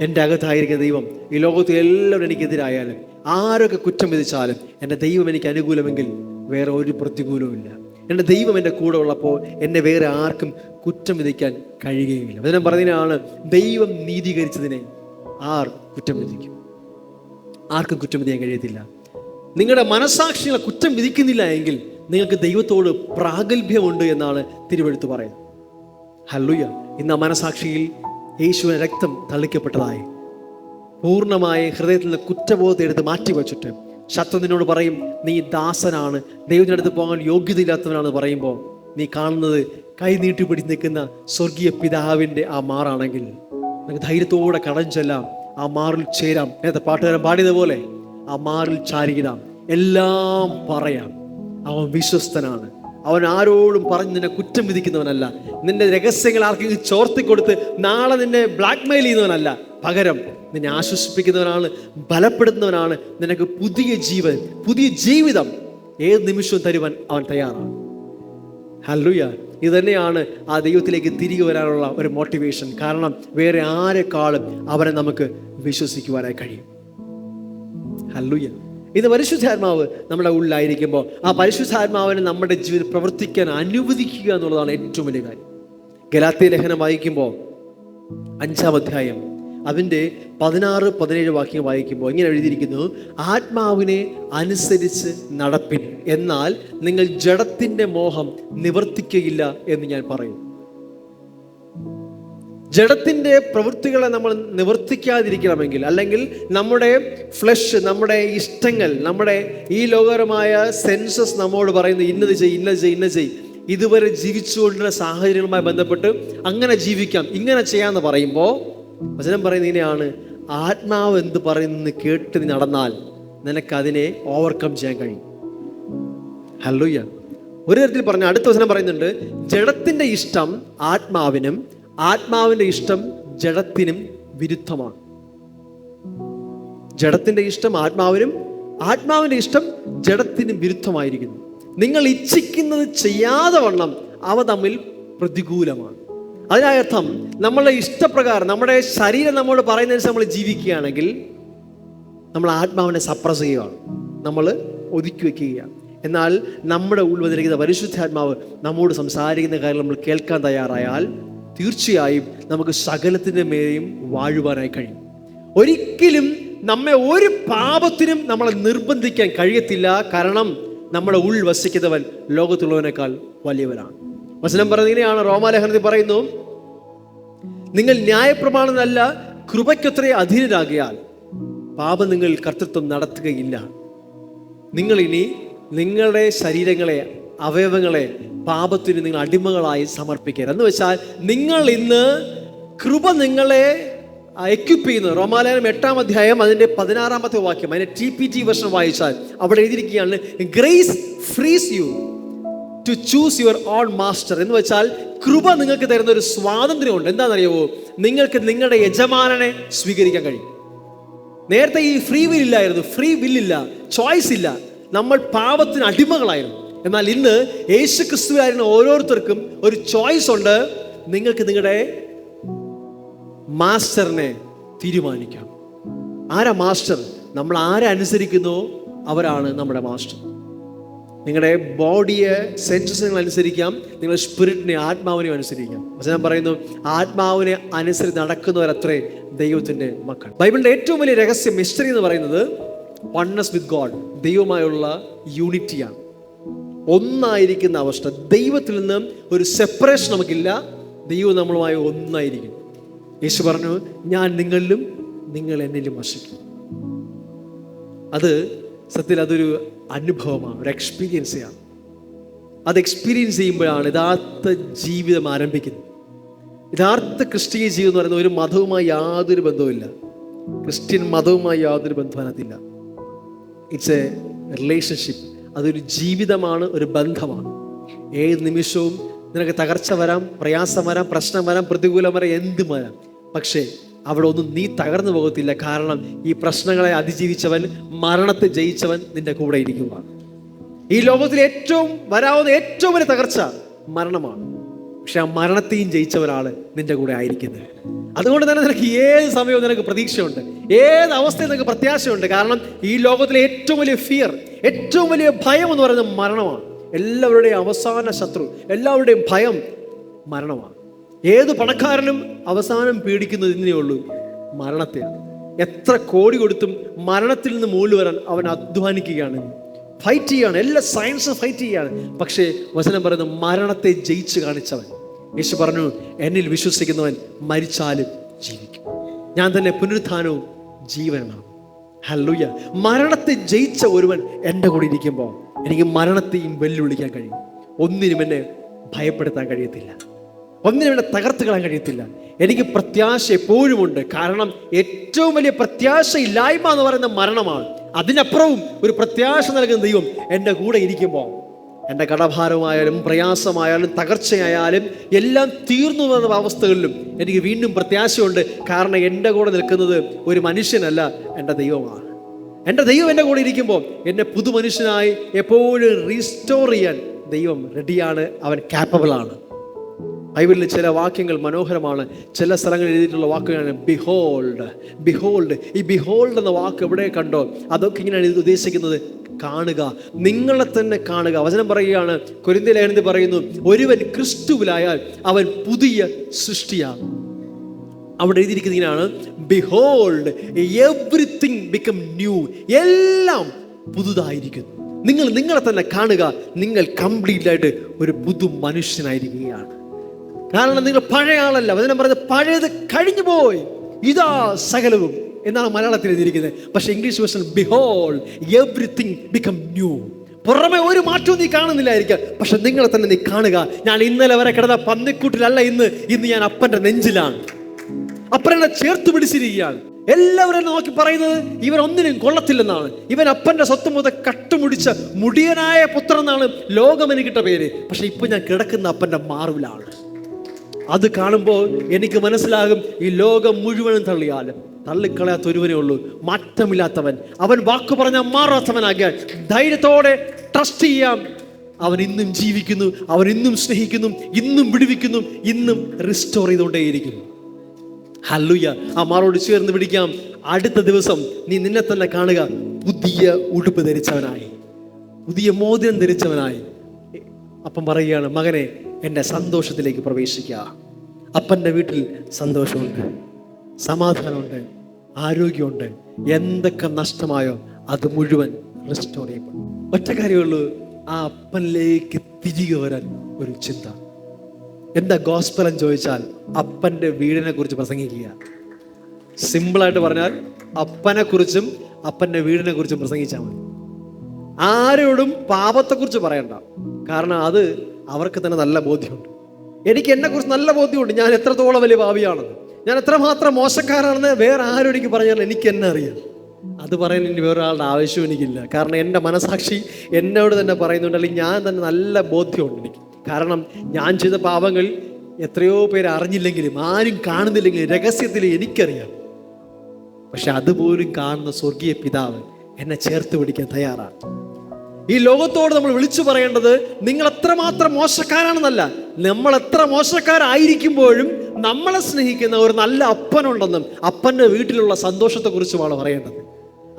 എൻ്റെ അകത്തായിരിക്കുന്ന ദൈവം ഈ ലോകത്തിൽ എല്ലാവരും എനിക്കെതിരായാലും ആരൊക്കെ കുറ്റം വിധിച്ചാലും എൻ്റെ ദൈവം എനിക്ക് അനുകൂലമെങ്കിൽ വേറെ ഒരു പ്രതികൂലവും ഇല്ല. എൻ്റെ ദൈവം എൻ്റെ കൂടെ ഉള്ളപ്പോൾ എന്നെ വേറെ ആർക്കും കുറ്റം വിധിക്കാൻ കഴിയുകയില്ല. വചനം പറഞ്ഞതിനാണ്, ദൈവം നീതീകരിച്ചതിനെ ആർ കുറ്റം വിധിക്കും? ആർക്കും കുറ്റം വിധിക്കാൻ കഴിയത്തില്ല. നിങ്ങളുടെ മനസാക്ഷികളെ കുറ്റം വിധിക്കുന്നില്ല എങ്കിൽ നിങ്ങൾക്ക് ദൈവത്തോട് പ്രാഗൽഭ്യമുണ്ട് എന്നാണ് തിരുവെഴുത്ത് പറയുന്നത്. ഹല്ലേലൂയ. ഇന്ന് ആ മനസാക്ഷിയിൽ യേശുവിൻ്റെ രക്തം തളിക്കപ്പെട്ടതായി പൂർണ്ണമായി ഹൃദയത്തിൽ നിന്ന് കുറ്റബോധത്തെ എടുത്ത് മാറ്റി വച്ചിട്ട് ശത്രു നിന്നോട് പറയും, നീ ദാസനാണ്, ദൈവത്തിൻ്റെ അടുത്ത് പോകാൻ യോഗ്യതയില്ലാത്തവനാണെന്ന് പറയുമ്പോൾ നീ കാണുന്നത് കൈ നീട്ടി പിടിച്ച് നിൽക്കുന്ന സ്വർഗീയ പിതാവിൻ്റെ ആ മാറാണെങ്കിൽ നമുക്ക് ധൈര്യത്തോടെ കടം ചെല്ലാം, ആ മാറിൽ ചേരാം. നേരത്തെ പാട്ടുകാരൻ പാടിയതുപോലെ ആ മാറിൽ ചാരിയിടാം, എല്ലാം പറയാം. അവൻ വിശ്വസ്തനാണ്. അവൻ ആരോടും പറഞ്ഞ് നിന്നെ കുറ്റം വിധിക്കുന്നവനല്ല. നിന്റെ രഹസ്യങ്ങൾ ആർക്കെങ്കിലും ചോർത്തിക്കൊടുത്ത് നാളെ നിന്നെ ബ്ലാക്ക് മെയിൽ ചെയ്യുന്നവനല്ല. പകരം നിന്നെ ആശ്വസിപ്പിക്കുന്നവനാണ്, ബലപ്പെടുത്തുന്നവനാണ്. നിനക്ക് പുതിയ ജീവൻ, പുതിയ ജീവിതം ഏത് നിമിഷവും തരുവാൻ അവൻ തയ്യാറാണ്. ഹല്ലേലൂയ. ഇത് തന്നെയാണ് ആ ദൈവത്തിലേക്ക് തിരികെ വരാനുള്ള ഒരു മോട്ടിവേഷൻ. കാരണം വേറെ ആരെക്കാളും അവനെ നമുക്ക് വിശ്വസിക്കുവാനായി കഴിയും. ഹല്ലേലൂയ. ഇത് പരിശുദ്ധാത്മാവ് നമ്മുടെ ഉള്ളിലായിരിക്കുമ്പോൾ ആ പരിശുദ്ധാത്മാവിനെ നമ്മുടെ ജീവിതത്തിൽ പ്രവർത്തിക്കാൻ അനുവദിക്കുക എന്നുള്ളതാണ് ഏറ്റവും വലിയ കാര്യം. ഗലാത്യ ലേഖനം വായിക്കുമ്പോൾ 5-ാം അധ്യായം അതിൻ്റെ 16-17 വാക്യം വായിക്കുമ്പോൾ ഇങ്ങനെ എഴുതിയിരിക്കുന്നു: ആത്മാവിനെ അനുസരിച്ച് നടപ്പിൻ, എന്നാൽ നിങ്ങൾ ജഡത്തിൻ്റെ മോഹം നിവർത്തിക്കുകയില്ല എന്ന് ഞാൻ പറയും. ജഡത്തിൻ്റെ പ്രവൃത്തികളെ നമ്മൾ നിവർത്തിക്കാതിരിക്കണമെങ്കിൽ, അല്ലെങ്കിൽ നമ്മുടെ ഫ്ലഷ്, നമ്മുടെ ഇഷ്ടങ്ങൾ, നമ്മുടെ ഈ ലോകപരമായ സെൻസസ് നമ്മോട് പറയുന്നത് ഇന്നത് ചെയ്, ഇന്നത് ചെയ്, ഇന്നത് ചെയ്, ഇതുവരെ ജീവിച്ചുകൊണ്ടിരുന്ന സാഹചര്യങ്ങളുമായി ബന്ധപ്പെട്ട് അങ്ങനെ ജീവിക്കാം, ഇങ്ങനെ ചെയ്യാമെന്ന് പറയുമ്പോൾ വചനം പറയുന്നത് ഇങ്ങനെയാണ്: ആത്മാവ് എന്ത് പറയുന്നത് കേട്ട് നീ നടന്നാൽ നിനക്കതിനെ ഓവർകം ചെയ്യാൻ കഴിയും. ഹല്ലേലൂയ. ഒരു തരത്തിൽ പറഞ്ഞ അടുത്ത വചനം പറയുന്നുണ്ട്: ജഡത്തിൻ്റെ ഇഷ്ടം ആത്മാവിനും ആത്മാവിൻ്റെ ഇഷ്ടം ജഡത്തിനും വിരുദ്ധമാണ്. ജഡത്തിൻ്റെ ഇഷ്ടം ആത്മാവിനും ആത്മാവിൻ്റെ ഇഷ്ടം ജഡത്തിനും വിരുദ്ധമായിരിക്കുന്നു. നിങ്ങൾ ഇച്ഛിക്കുന്നത് ചെയ്യാതെ വണ്ണം അവ തമ്മിൽ പ്രതികൂലമാണ്. അതിനർത്ഥം നമ്മളുടെ ഇഷ്ടപ്രകാരം നമ്മുടെ ശരീരം നമ്മോട് പറയുന്നതനുസരിച്ച് നമ്മൾ ജീവിക്കുകയാണെങ്കിൽ നമ്മൾ ആത്മാവിനെ സപ്രസ് ചെയ്യുകയാണ്, നമ്മൾ ഒതുക്കി വയ്ക്കുകയാണ്. എന്നാൽ നമ്മുടെ ഉൾവന്നിരിക്കുന്ന പരിശുദ്ധാത്മാവ് നമ്മോട് സംസാരിക്കുന്ന കാര്യം നമ്മൾ കേൾക്കാൻ തയ്യാറായാൽ തീർച്ചയായും നമുക്ക് സകലത്തിൻ്റെ മേലെയും വാഴുവാനായി കഴിയും. ഒരിക്കലും നമ്മെ ഒരു പാപത്തിനും നമ്മളെ നിർബന്ധിക്കാൻ കഴിയത്തില്ല. കാരണം നമ്മുടെ ഉൾ വസിക്കുന്നവൻ ലോകത്തുള്ളവനേക്കാൾ വലിയവനാണ്. വചനം പറയുന്നതിനെയാണ് റോമാലേഖനത്തിൽ പറയുന്നു: നിങ്ങൾ ന്യായപ്രമാണമല്ല കൃപയ്ക്കത്രേ അധീനരാകിയാൽ പാപം നിങ്ങൾ കർത്തൃത്വം നടത്തുകയില്ല. നിങ്ങളിനി നിങ്ങളുടെ ശരീരങ്ങളെ, അവയവങ്ങളെ പാപത്തിന് നിങ്ങൾ അടിമകളായി സമർപ്പിക്കരുത്. എന്ന് വെച്ചാൽ നിങ്ങൾ ഇന്ന് കൃപ നിങ്ങളെ എക്വിപ്പ് ചെയ്യുന്നു. റോമാലേഖനം 8-ാം അധ്യായം അതിൻ്റെ 16-ാമത്തെ വാക്യം, അതിൻ്റെ TPT വെർഷൻ വായിച്ചാൽ അവിടെ എഴുതിയിരിക്കുകയാണ്: grace frees you to choose your own master. എന്ന് വെച്ചാൽ കൃപ നിങ്ങൾക്ക് തരുന്ന ഒരു സ്വാതന്ത്ര്യമുണ്ട്. എന്താണെന്നറിയാവോ? നിങ്ങൾക്ക് നിങ്ങളുടെ യജമാനനെ സ്വീകരിക്കാൻ കഴിയും. നേരത്തെ ഈ ഫ്രീ വിൽ ഇല്ലായിരുന്നു, ഫ്രീ വില്ലില്ല, ചോയ്സ് ഇല്ല. നമ്മൾ പാപത്തിന് അടിമകളായിരുന്നു. എന്നാൽ ഇന്ന് യേശു ക്രിസ്തുവായിരുന്ന ഓരോരുത്തർക്കും ഒരു ചോയ്സ് ഉണ്ട്. നിങ്ങൾക്ക് നിങ്ങളുടെ മാസ്റ്ററിനെ തീരുമാനിക്കാം. ആരാ മാസ്റ്റർ? നമ്മൾ ആരെ അനുസരിക്കുന്നോ അവരാണ് നമ്മുടെ മാസ്റ്റർ. നിങ്ങളുടെ ബോഡിയെ, സെൻസസ് നിങ്ങൾ അനുസരിക്കാം, നിങ്ങളുടെ സ്പിരിറ്റിനെ, ആത്മാവിനെയും അനുസരിക്കാം. വചനം പറയുന്നു: ആത്മാവിനെ അനുസരിച്ച് നടക്കുന്നവരത്രേ ദൈവത്തിൻ്റെ മക്കൾ. ബൈബിളിൻ്റെ ഏറ്റവും വലിയ രഹസ്യം, മിസ്റ്ററി എന്ന് പറയുന്നത് വൺനെസ് വിത്ത് ഗോഡ്, ദൈവമായുള്ള യൂണിറ്റിയാണ്. ഒന്നായിരിക്കുന്ന അവസ്ഥ. ദൈവത്തിൽ നിന്ന് ഒരു സെപ്പറേഷൻ നമുക്കില്ല. ദൈവം നമ്മളുമായി ഒന്നായിരിക്കും. യേശു പറഞ്ഞു: ഞാൻ നിങ്ങളിലും നിങ്ങൾ എന്നിലും വസിക്കും. അത് സത്യത്തിൽ അതൊരു അനുഭവമാണ്, ഒരു എക്സ്പീരിയൻസാണ്. അത് എക്സ്പീരിയൻസ് ചെയ്യുമ്പോഴാണ് യഥാർത്ഥ ജീവിതം ആരംഭിക്കുന്നത്. യഥാർത്ഥ ക്രിസ്തീയ ജീവിതം എന്ന് പറയുന്നത് ഒരു മതവുമായി യാതൊരു ബന്ധവുമില്ല. ക്രിസ്ത്യൻ മതവുമായി യാതൊരു ബന്ധവും അതില്ല. It's A relationship. അതൊരു ജീവിതമാണ്, ഒരു ബന്ധമാണ്. ഏത് നിമിഷവും നിനക്ക് തകർച്ച വരാം, പ്രയാസം വരാം, പ്രശ്നം വരാം, പ്രതികൂലം വരാം, എന്തും വരാം. പക്ഷേ അവിടെ ഒന്നും നീ തകർന്നു പോകത്തില്ല. കാരണം ഈ പ്രശ്നങ്ങളെ അതിജീവിച്ചവൻ, മരണത്തെ ജയിച്ചവൻ നിന്റെ കൂടെ ഇരിക്കുവാണ്. ഈ ലോകത്തിൽ വരാവുന്ന ഏറ്റവും വലിയ തകർച്ച മരണമാണ്. പക്ഷെ ആ മരണത്തെയും ജയിച്ച ഒരാൾ നിന്റെ കൂടെ ആയിരിക്കുന്നത്. അതുകൊണ്ട് തന്നെ നിനക്ക് ഏത് സമയവും നിനക്ക് പ്രതീക്ഷയുണ്ട്, ഏത് അവസ്ഥയിൽ നിനക്ക് പ്രത്യാശയുണ്ട്. കാരണം ഈ ലോകത്തിലെ ഏറ്റവും വലിയ ഫിയർ, ഏറ്റവും വലിയ ഭയം എന്ന് പറയുന്നത് മരണമാണ്. എല്ലാവരുടെയും അവസാന ശത്രു, എല്ലാവരുടെയും ഭയം മരണമാണ്. ഏത് പണക്കാരനും അവസാനം പേടിക്കുന്നത് ഇതിനേ ഉള്ളൂ, മരണത്തെയാണ്. എത്ര കോടി കൊടുത്തും മരണത്തിൽ നിന്ന് മുകളിൽ വരാൻ അവൻ അധ്വാനിക്കുകയാണ്, ഫൈറ്റ് ചെയ്യുകയാണ്, എല്ലാ സയൻസും ഫൈറ്റ് ചെയ്യുകയാണ്. പക്ഷേ വചനം പറയുന്നത് മരണത്തെ ജയിച്ച് കാണിച്ചവൻ. യേശു പറഞ്ഞു: എന്നിൽ വിശ്വസിക്കുന്നവൻ മരിച്ചാലും ജീവിക്കും. ഞാൻ തന്നെ പുനരുത്ഥാനവും ജീവനാണ്. ഹല്ലേലൂയ. മരണത്തെ ജയിച്ച ഒരുവൻ എൻ്റെ കൂടെ ഇരിക്കുമ്പോൾ എനിക്ക് മരണത്തെയും വെല്ലുവിളിക്കാൻ കഴിയും. ഒന്നിനും എന്നെ ഭയപ്പെടുത്താൻ കഴിയത്തില്ല, ഒന്നിനും എന്നെ തകർത്ത് കളയാൻ കഴിയത്തില്ല. എനിക്ക് പ്രത്യാശ എപ്പോഴും ഉണ്ട്. കാരണം ഏറ്റവും വലിയ പ്രത്യാശ ഇല്ലായ്മ എന്ന് പറയുന്ന മരണമാണ്. അതിനപ്പുറവും ഒരു പ്രത്യാശ നൽകുന്ന ദൈവം എൻ്റെ കൂടെ ഇരിക്കുമ്പോൾ എൻ്റെ കടഭാരമായാലും പ്രയാസമായാലും തകർച്ചയായാലും എല്ലാം തീർന്നു വന്ന അവസ്ഥകളിലും എനിക്ക് വീണ്ടും പ്രത്യാശയുണ്ട്. കാരണം എൻ്റെ കൂടെ നിൽക്കുന്നത് ഒരു മനുഷ്യനല്ല, എൻ്റെ ദൈവമാണ്. എൻ്റെ ദൈവം എൻ്റെ കൂടെ ഇരിക്കുമ്പോൾ എന്നെ പുതുമനുഷ്യനായി എപ്പോഴും റീസ്റ്റോർ ചെയ്യാൻ ദൈവം റെഡിയാണ്, അവൻ ക്യാപ്പബിളാണ്. ബൈബിളിൽ ചില വാക്യങ്ങൾ മനോഹരമാണ്. ചില സ്ഥലങ്ങളിൽ എഴുതിയിട്ടുള്ള വാക്കുകളാണ് ബിഹോൾഡ്, ബിഹോൾഡ്. ഈ ബിഹോൾഡ് എന്ന വാക്ക് എവിടെ കണ്ടോ അതൊക്കെ ഇങ്ങനെയാണ് ഇത് ഉദ്ദേശിക്കുന്നത്, കാണുക, നിങ്ങളെ തന്നെ കാണുക. വചനം പറയുകയാണ്, കൊരിന്ത്യർ ലേഖനത്തിൽ പറയുന്നു, ഒരുവൻ ക്രിസ്തുവിലായാൽ അവൻ പുതിയ സൃഷ്ടിയാണ്. അവിടെ എഴുതിയിരിക്കുന്നതിനാണ്, ബിഹോൾഡ് എവ്രിതിങ് ബിക്കം ന്യൂ. എല്ലാം പുതുതായിരിക്കുന്നു. നിങ്ങൾ നിങ്ങളെ തന്നെ കാണുക, നിങ്ങൾ കംപ്ലീറ്റ് ആയിട്ട് ഒരു പുതു മനുഷ്യനായിരിക്കുകയാണ്. കാരണം നിങ്ങൾ പഴയ ആളല്ല. വചനം പറയുന്നത് പഴയത് കഴിഞ്ഞു പോയി, ഇതാ സകലവും എന്നാണ് മലയാളത്തിൽ എഴുതിയിരിക്കുന്നത്. പക്ഷെ English version behold everything become new. പുറമെ ഒരു മാറ്റവും നീ കാണുന്നില്ലായിരിക്കാം, പക്ഷെ നിങ്ങളെ തന്നെ നീ കാണുക. ഞാൻ ഇന്നലെ വരെ കിടന്ന പന്നിക്കൂട്ടിലല്ല, ഇന്ന് ഞാൻ അപ്പന്റെ നെഞ്ചിലാണ്. അപ്പനെ ചേർത്ത് പിടിച്ചിരിക്കുകയാണ്. എല്ലാവരും നോക്കി പറയുന്നത് ഇവൻ ഒന്നിനും കൊള്ളത്തില്ലെന്നാണ്. ഇവൻ അപ്പന്റെ സ്വത്ത് മുതൽ കട്ടുമുടിച്ച മുടിയനായ പുത്രൻ എന്നാണ് ലോകം എനിക്കിട്ട പേര്. പക്ഷെ ഇപ്പൊ ഞാൻ കിടക്കുന്ന അപ്പന്റെ മാർവിലാണ്. അത് കാണുമ്പോൾ എനിക്ക് മനസ്സിലാകും, ഈ ലോകം മുഴുവനും തള്ളിയാലും തള്ളിക്കളയാത്ത ഒരുവനേ ഉള്ളൂ, മാറ്റമില്ലാത്തവൻ. അവൻ വാക്ക് പറഞ്ഞാൽ മാറാത്തവനാകാൻ ധൈര്യത്തോടെ ട്രസ്റ്റ് ചെയ്യാം. അവൻ ഇന്നും ജീവിക്കുന്നു, അവൻ ഇന്നും സ്നേഹിക്കുന്നു, ഇന്നും വിടുവിക്കുന്നു, ഇന്നും റിസ്റ്റോർ ചെയ്തുകൊണ്ടേയിരിക്കുന്നു. ഹല്ലേലൂയ. ആ മാറോട് ചേർന്ന് പിടിക്കാം. അടുത്ത ദിവസം നീ നിന്നെ തന്നെ കാണുക പുതിയ ഉടുപ്പ് ധരിച്ചവനായി, പുതിയ മോതിരം ധരിച്ചവനായി. അപ്പം പറയുകയാണ്, മകനെ എൻ്റെ സന്തോഷത്തിലേക്ക് പ്രവേശിക്കുക. അപ്പൻ്റെ വീട്ടിൽ സന്തോഷമുണ്ട്, സമാധാനമുണ്ട്, ആരോഗ്യമുണ്ട്. എന്തൊക്കെ നഷ്ടമായോ അത് മുഴുവൻ റിസ്റ്റോർ ചെയ്യപ്പെടും. ഒറ്റ കാര്യമുള്ളൂ, ആ അപ്പനിലേക്ക് തിരികെ വരാൻ ഒരു ചിന്ത. എന്താ ഗോസ്പൽ എന്ന് ചോദിച്ചാൽ അപ്പൻ്റെ വീടിനെ കുറിച്ച് പ്രസംഗിക്കുക. സിമ്പിളായിട്ട് പറഞ്ഞാൽ അപ്പനെ കുറിച്ചും അപ്പൻ്റെ വീടിനെ കുറിച്ചും പ്രസംഗിച്ചാൽ മതി. ആരോടും പാപത്തെക്കുറിച്ച് പറയണ്ട, കാരണം അത് അവർക്ക് തന്നെ നല്ല ബോധ്യമുണ്ട്. എനിക്ക് എന്നെക്കുറിച്ച് നല്ല ബോധ്യമുണ്ട്, ഞാൻ എത്രത്തോളം വലിയ പാപിയാണെന്ന്, ഞാൻ എത്രമാത്രം മോശക്കാരാണെന്ന് വേറെ ആരും എനിക്ക് പറഞ്ഞാൽ എനിക്ക് എന്നെ അറിയാം. അത് പറയാൻ ഇനി വേറൊരാളുടെ ആവശ്യം എനിക്കില്ല. കാരണം എൻ്റെ മനസാക്ഷി എന്നോട് തന്നെ പറയുന്നുണ്ട്, അല്ലെങ്കിൽ ഞാൻ തന്നെ നല്ല ബോധ്യമുണ്ട് എനിക്ക്. കാരണം ഞാൻ ചെയ്ത പാപങ്ങൾ എത്രയോ പേര് അറിഞ്ഞില്ലെങ്കിലും ആരും കാണുന്നില്ലെങ്കിലും രഹസ്യത്തിൽ എനിക്കറിയാം. പക്ഷെ അതുപോലും കാണുന്ന സ്വർഗീയ പിതാവ് എന്നെ ചേർത്ത് പിടിക്കാൻ തയ്യാറാണ്. ഈ ലോകത്തോട് നമ്മൾ വിളിച്ചു പറയേണ്ടത് നിങ്ങൾ എത്രമാത്രം മോശക്കാരാണെന്നല്ല, നമ്മൾ എത്ര മോശക്കാരായിരിക്കുമ്പോഴും നമ്മളെ സ്നേഹിക്കുന്ന ഒരു നല്ല അപ്പനുണ്ടെന്നും അപ്പൻ്റെ വീട്ടിലുള്ള സന്തോഷത്തെക്കുറിച്ചുമാണ് പറയേണ്ടത്.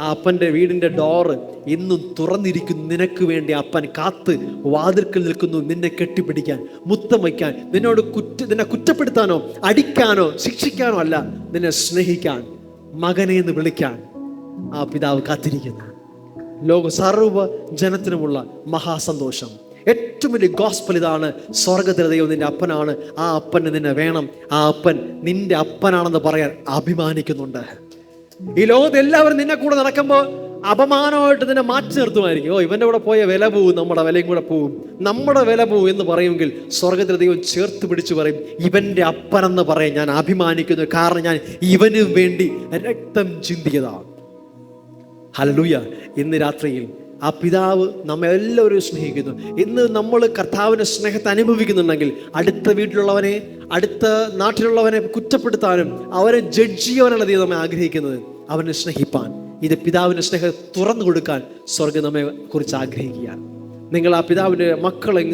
ആ അപ്പൻ്റെ വീടിൻ്റെ ഡോറ് ഇന്നും തുറന്നിരിക്കുന്നു. നിനക്ക് വേണ്ടി അപ്പൻ കാത്ത് വാതിൽക്കൽ നിൽക്കുന്നു, നിന്നെ കെട്ടിപ്പിടിക്കാൻ, മുത്തം വയ്ക്കാൻ, നിന്നെ കുറ്റപ്പെടുത്താനോ അടിക്കാനോ ശിക്ഷിക്കാനോ അല്ല, നിന്നെ സ്നേഹിക്കാൻ, മകനെ എന്ന് വിളിക്കാൻ ആ പിതാവ് കാത്തിരിക്കുന്നു. ലോക സർവ്വ ജനത്തിനുമുള്ള മഹാസന്തോഷം, ഏറ്റവും വലിയ ഗോസ്പൽ ഇതാണ്. സ്വർഗത്തിലെ ദൈവം നിന്റെ അപ്പനാണ്, ആ അപ്പന് നിന്നെ വേണം, ആ അപ്പൻ നിന്റെ അപ്പനാണെന്ന് പറയാൻ അഭിമാനിക്കുന്നുണ്ട്. ഈ ലോകത്ത് എല്ലാവരും നിന്നെ കൂടെ നടക്കുമ്പോൾ അപമാനമായിട്ട് നിന്നെ മാറ്റി നിർത്തുമായിരിക്കും. ഇവൻ്റെ കൂടെ പോയ വില പോവും, നമ്മുടെ വിലയും കൂടെ പോവും, നമ്മുടെ വില പോവും എന്ന് പറയുമെങ്കിൽ സ്വർഗത്തിലെ ദൈവം ചേർത്ത് പിടിച്ചു പറയും, ഇവൻ്റെ അപ്പനെന്ന് പറയാൻ ഞാൻ അഭിമാനിക്കുന്നു, കാരണം ഞാൻ ഇവന് വേണ്ടി രക്തം ചിന്തിയതാണ്. ഹല്ലേലൂയ. ഇന്ന് രാത്രിയിൽ ആ പിതാവ് നമ്മെ എല്ലാവരും സ്നേഹിക്കുന്നു. ഇന്ന് നമ്മൾ കർത്താവിൻ്റെ സ്നേഹത്തെ അനുഭവിക്കുന്നുണ്ടെങ്കിൽ അടുത്ത വീട്ടിലുള്ളവനെ, അടുത്ത നാട്ടിലുള്ളവനെ കുറ്റപ്പെടുത്താനും അവരെ ജഡ്ജ് ചെയ്യാനല്ല ദൈവം നമ്മെ ആഗ്രഹിക്കുന്നത്, അവനെ സ്നേഹിപ്പാൻ. ഇത് പിതാവിൻ്റെ സ്നേഹം തുറന്നു കൊടുക്കാൻ സ്വർഗ്ഗം നമ്മെ കുറിച്ച് ആഗ്രഹിക്കുകയാണ്. നിങ്ങൾ ആ പിതാവിൻ്റെ മക്കളെ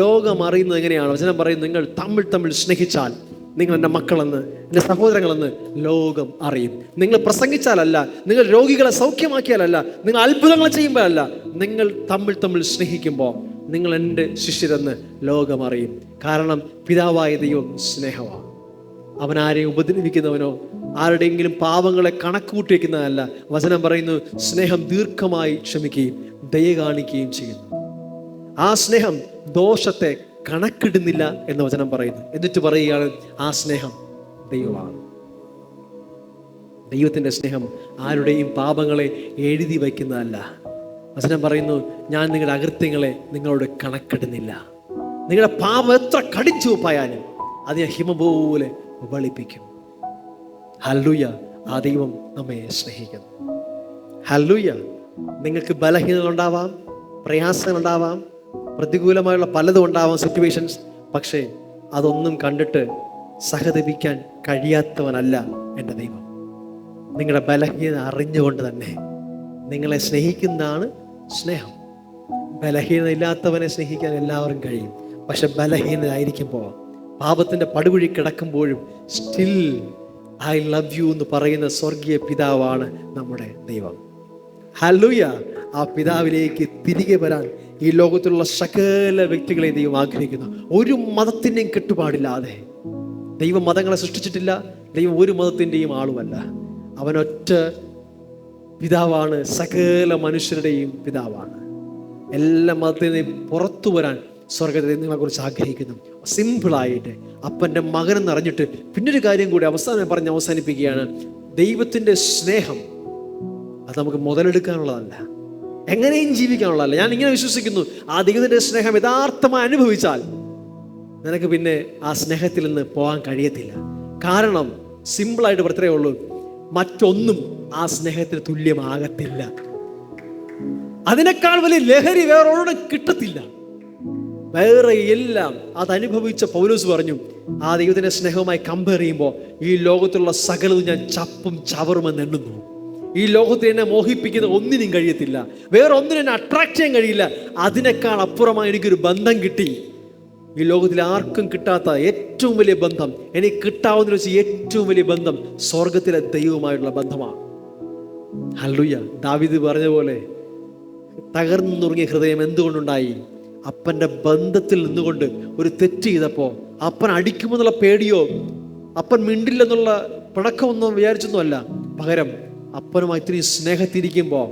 ലോകം അറിയുന്നത് എങ്ങനെയാണ്? വചനം പറയും, നിങ്ങൾ തമ്മിൽ സ്നേഹിച്ചാൽ നിങ്ങൾ എൻ്റെ മക്കളെന്ന്, എൻ്റെ സഹോദരങ്ങളെന്ന് ലോകം അറിയും. നിങ്ങൾ പ്രസംഗിച്ചാലല്ല, നിങ്ങൾ രോഗികളെ സൗഖ്യമാക്കിയാലല്ല, നിങ്ങൾ അത്ഭുതങ്ങൾ ചെയ്യുമ്പോഴല്ല, നിങ്ങൾ തമ്മിൽ സ്നേഹിക്കുമ്പോൾ നിങ്ങൾ എൻ്റെ ശിഷ്യരെന്ന് ലോകം അറിയും. കാരണം പിതാവായ ദൈവം സ്നേഹമാണ്. അവൻ ആരെയും ഉപദ്രവിക്കുന്നവനോ ആരുടെയെങ്കിലും പാവങ്ങളെ കണക്കുകൂട്ടി വയ്ക്കുന്നതല്ല. വചനം പറയുന്നു, സ്നേഹം ദീർഘമായി ക്ഷമിക്കുകയും ദയ കാണിക്കുകയും ചെയ്യുന്നു. ആ സ്നേഹം ദോഷത്തെ കണക്കിടുന്നില്ല എന്ന് വചനം പറയുന്നു. എന്നിട്ട് പറയുകയാണ്, ആ സ്നേഹം ദൈവമാണ്. ദൈവത്തിൻ്റെ സ്നേഹം ആരുടെയും പാപങ്ങളെ എഴുതി വയ്ക്കുന്നതല്ല. വചനം പറയുന്നു, ഞാൻ നിങ്ങളുടെ അകൃത്യങ്ങളെ നിങ്ങളോട് കണക്കിടുന്നില്ല. നിങ്ങളുടെ പാപം എത്ര കടിച്ചുവപ്പായാലും അത് ഞാൻ ഹിമ പോലെ വെളുപ്പിക്കും. ഹല്ലേലൂയ. ആ ദൈവം നമ്മെ സ്നേഹിക്കുന്നു. ഹല്ലേലൂയ. നിങ്ങൾക്ക് ബലഹീനതകളുണ്ടാവാം, പ്രയാസങ്ങളുണ്ടാവാം, പ്രതികൂലമായുള്ള പലതും ഉണ്ടാവാം സിറ്റുവേഷൻസ്. പക്ഷേ അതൊന്നും കണ്ടിട്ട് സഹതപിക്കാൻ കഴിയാത്തവനല്ല എൻ്റെ ദൈവം. നിങ്ങളുടെ ബലഹീനത അറിഞ്ഞുകൊണ്ട് തന്നെ നിങ്ങളെ സ്നേഹിക്കുന്നതാണ് സ്നേഹം. ബലഹീനത ഇല്ലാത്തവനെ സ്നേഹിക്കാൻ എല്ലാവരും കഴിയും. പക്ഷെ ബലഹീനരായിരിക്കുമ്പോൾ, പാപത്തിൻ്റെ പടുകുഴി കിടക്കുമ്പോഴും സ്റ്റിൽ ഐ ലവ് യു എന്ന് പറയുന്ന സ്വർഗീയ പിതാവാണ് നമ്മുടെ ദൈവം. ഹല്ലേലൂയ. ആ പിതാവിലേക്ക് തിരികെ വരാൻ ഈ ലോകത്തിലുള്ള സകല വ്യക്തികളെ ദൈവം ആഗ്രഹിക്കുന്നു. ഒരു മതത്തിൻ്റെയും കെട്ടുപാടില്ലാതെ. ദൈവം മതങ്ങളെ സൃഷ്ടിച്ചിട്ടില്ല, ദൈവം ഒരു മതത്തിൻ്റെയും ആളുമല്ല. അവനൊറ്റ പിതാവാണ്, സകല മനുഷ്യരുടെയും പിതാവാണ്. എല്ലാ മതത്തിൽ നിന്ന് പുറത്തു വരാൻ സ്വർഗത്തിൽ നിങ്ങളെക്കുറിച്ച് ആഗ്രഹിക്കുന്നു. സിമ്പിളായിട്ട് അപ്പൻ്റെ മകനെന്ന് അറിഞ്ഞിട്ട്. പിന്നൊരു കാര്യം കൂടി അവസാനം പറഞ്ഞ് അവസാനിപ്പിക്കുകയാണ്. ദൈവത്തിൻ്റെ സ്നേഹം അത് നമുക്ക് മുതലെടുക്കാനുള്ളതല്ല, എങ്ങനെയും ജീവിക്കാനുള്ളതല്ല. ഞാൻ ഇങ്ങനെ വിശ്വസിക്കുന്നു, ആ ദൈവത്തിൻ്റെ സ്നേഹം യഥാർത്ഥമായി അനുഭവിച്ചാൽ നിനക്ക് പിന്നെ ആ സ്നേഹത്തിൽ നിന്ന് പോകാൻ കഴിയത്തില്ല. കാരണം സിമ്പിളായിട്ട് പറഞ്ഞേ ഉള്ളൂ, മറ്റൊന്നും ആ സ്നേഹത്തിന് തുല്യമാകത്തില്ല. അതിനേക്കാൾ വലിയ ലഹരി വേറൊന്നും കിട്ടത്തില്ല. വേറെ എല്ലാം അതനുഭവിച്ച പൗലോസ് പറഞ്ഞു, ആ ദൈവത്തിൻ്റെ സ്നേഹവുമായി കമ്പയർ ചെയ്യുമ്പോൾ ഈ ലോകത്തുള്ള സകലതും ഞാൻ ചപ്പും ചവറുമെന്ന് എണ്ണുന്നു. ഈ ലോകത്തിൽ എന്നെ മോഹിപ്പിക്കുന്ന ഒന്നിനും കഴിയത്തില്ല, വേറെ ഒന്നിനും എന്നെ അട്രാക്ട് ചെയ്യാൻ കഴിയില്ല. അതിനേക്കാൾ അപ്പുറമായി എനിക്കൊരു ബന്ധം കിട്ടി. ഈ ലോകത്തിൽ ആർക്കും കിട്ടാത്ത ഏറ്റവും വലിയ ബന്ധം, എനിക്ക് കിട്ടാവുന്ന വെച്ച് ഏറ്റവും വലിയ ബന്ധം സ്വർഗത്തിലെ ദൈവവുമായിട്ടുള്ള ബന്ധമാണ്. ഹല്ലേലൂയ. ദാവീദ് പറഞ്ഞ പോലെ തകർന്നു നുറുങ്ങിയ ഹൃദയം എന്തുകൊണ്ടുണ്ടായി? അപ്പൻ്റെ ബന്ധത്തിൽ നിന്നുകൊണ്ട് ഒരു തെറ്റ് ചെയ്തപ്പോൾ അപ്പൻ അടിക്കുമെന്നുള്ള പേടിയോ അപ്പൻ മിണ്ടില്ലെന്നുള്ള പിണക്കമൊന്നും വിചാരിച്ചൊന്നുമല്ല. പകരം അപ്പനുമായി ഇത്തിരി സ്നേഹത്തിരിക്കുമ്പോൾ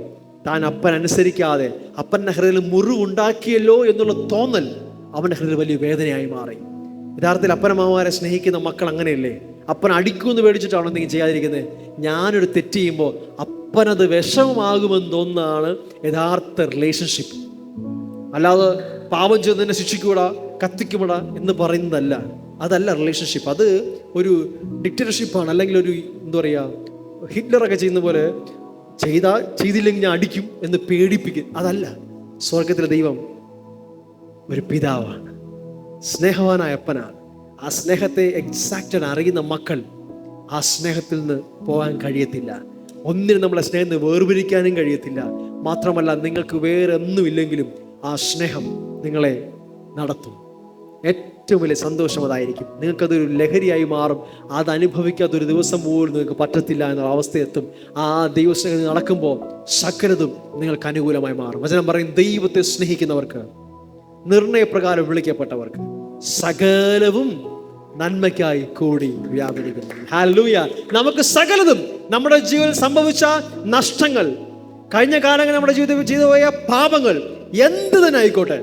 താൻ അപ്പൻ അനുസരിക്കാതെ അപ്പൻ്റെ ഹൃദയത്തിൽ മുറിവുണ്ടാക്കിയല്ലോ എന്നുള്ള തോന്നൽ അവൻ്റെ ഹൃദയത്തിൽ വലിയ വേദനയായി മാറി. യഥാർത്ഥത്തിൽ അപ്പനമ്മമാരെ സ്നേഹിക്കുന്ന മക്കൾ അങ്ങനെയല്ലേ? അപ്പൻ അടിക്കുമെന്ന് പേടിച്ചിട്ടാണോ എന്തെങ്കിലും ചെയ്യാതിരിക്കുന്നത്? ഞാനൊരു തെറ്റ് ചെയ്യുമ്പോൾ അപ്പനത് വിഷമമാകുമെന്ന് തോന്നുന്നതാണ് യഥാർത്ഥ റിലേഷൻഷിപ്പ്. അല്ലാതെ പാപം ചെയ്ത് തന്നെ ശിക്ഷിക്കൂടാ, കത്തിക്കുകൂടാ എന്ന് പറയുന്നതല്ല. അതല്ല റിലേഷൻഷിപ്പ്. അത് ഒരു ഡിക്റ്റേറ്റർഷിപ്പാണ്. അല്ലെങ്കിൽ ഒരു എന്താ പറയുക, ഹിറ്റ്ലറൊക്കെ ചെയ്യുന്ന പോലെ ചെയ്തില്ലെങ്കിൽ ഞാൻ അടിക്കും എന്ന് പേടിപ്പിക്കും. അതല്ല. സ്വർഗത്തിലെ ദൈവം ഒരു പിതാവാണ്, സ്നേഹവാനായ അപ്പനാണ്. ആ സ്നേഹത്തെ എക്സാക്റ്റ് അറിയുന്ന മക്കൾ ആ സ്നേഹത്തിൽ നിന്ന് പോകാൻ കഴിയത്തില്ല. ഒന്നിനും നമ്മളെ സ്നേഹം വേർപിരിക്കാനും കഴിയത്തില്ല. മാത്രമല്ല, നിങ്ങൾക്ക് വേറെ ഒന്നുമില്ലെങ്കിലും ആ സ്നേഹം നിങ്ങളെ നടത്തും. ഏറ്റവും വലിയ സന്തോഷം അതായിരിക്കും. നിങ്ങൾക്കതൊരു ലഹരിയായി മാറും. അത് അനുഭവിക്കാത്തൊരു ദിവസം പോലും നിങ്ങൾക്ക് പറ്റത്തില്ല എന്നുള്ള അവസ്ഥയെത്തും. ആ ദൈവസ്നേഹം നടക്കുമ്പോൾ സകലതും നിങ്ങൾക്ക് അനുകൂലമായി മാറും. വചനം പറയും, ദൈവത്തെ സ്നേഹിക്കുന്നവർക്ക്, നിർണയപ്രകാരം വിളിക്കപ്പെട്ടവർക്ക് സകലവും നന്മയ്ക്കായി കൂടി വ്യാപരിക്കുന്നു. ഹല്ലേലൂയ. നമുക്ക് സകലതും, നമ്മുടെ ജീവിതത്തിൽ സംഭവിച്ച നഷ്ടങ്ങൾ, കഴിഞ്ഞ കാലങ്ങളിൽ നമ്മുടെ ജീവിതത്തിൽ ചെയ്തു പോയ പാപങ്ങൾ, എന്ത് തന്നെ ആയിക്കോട്ടെ,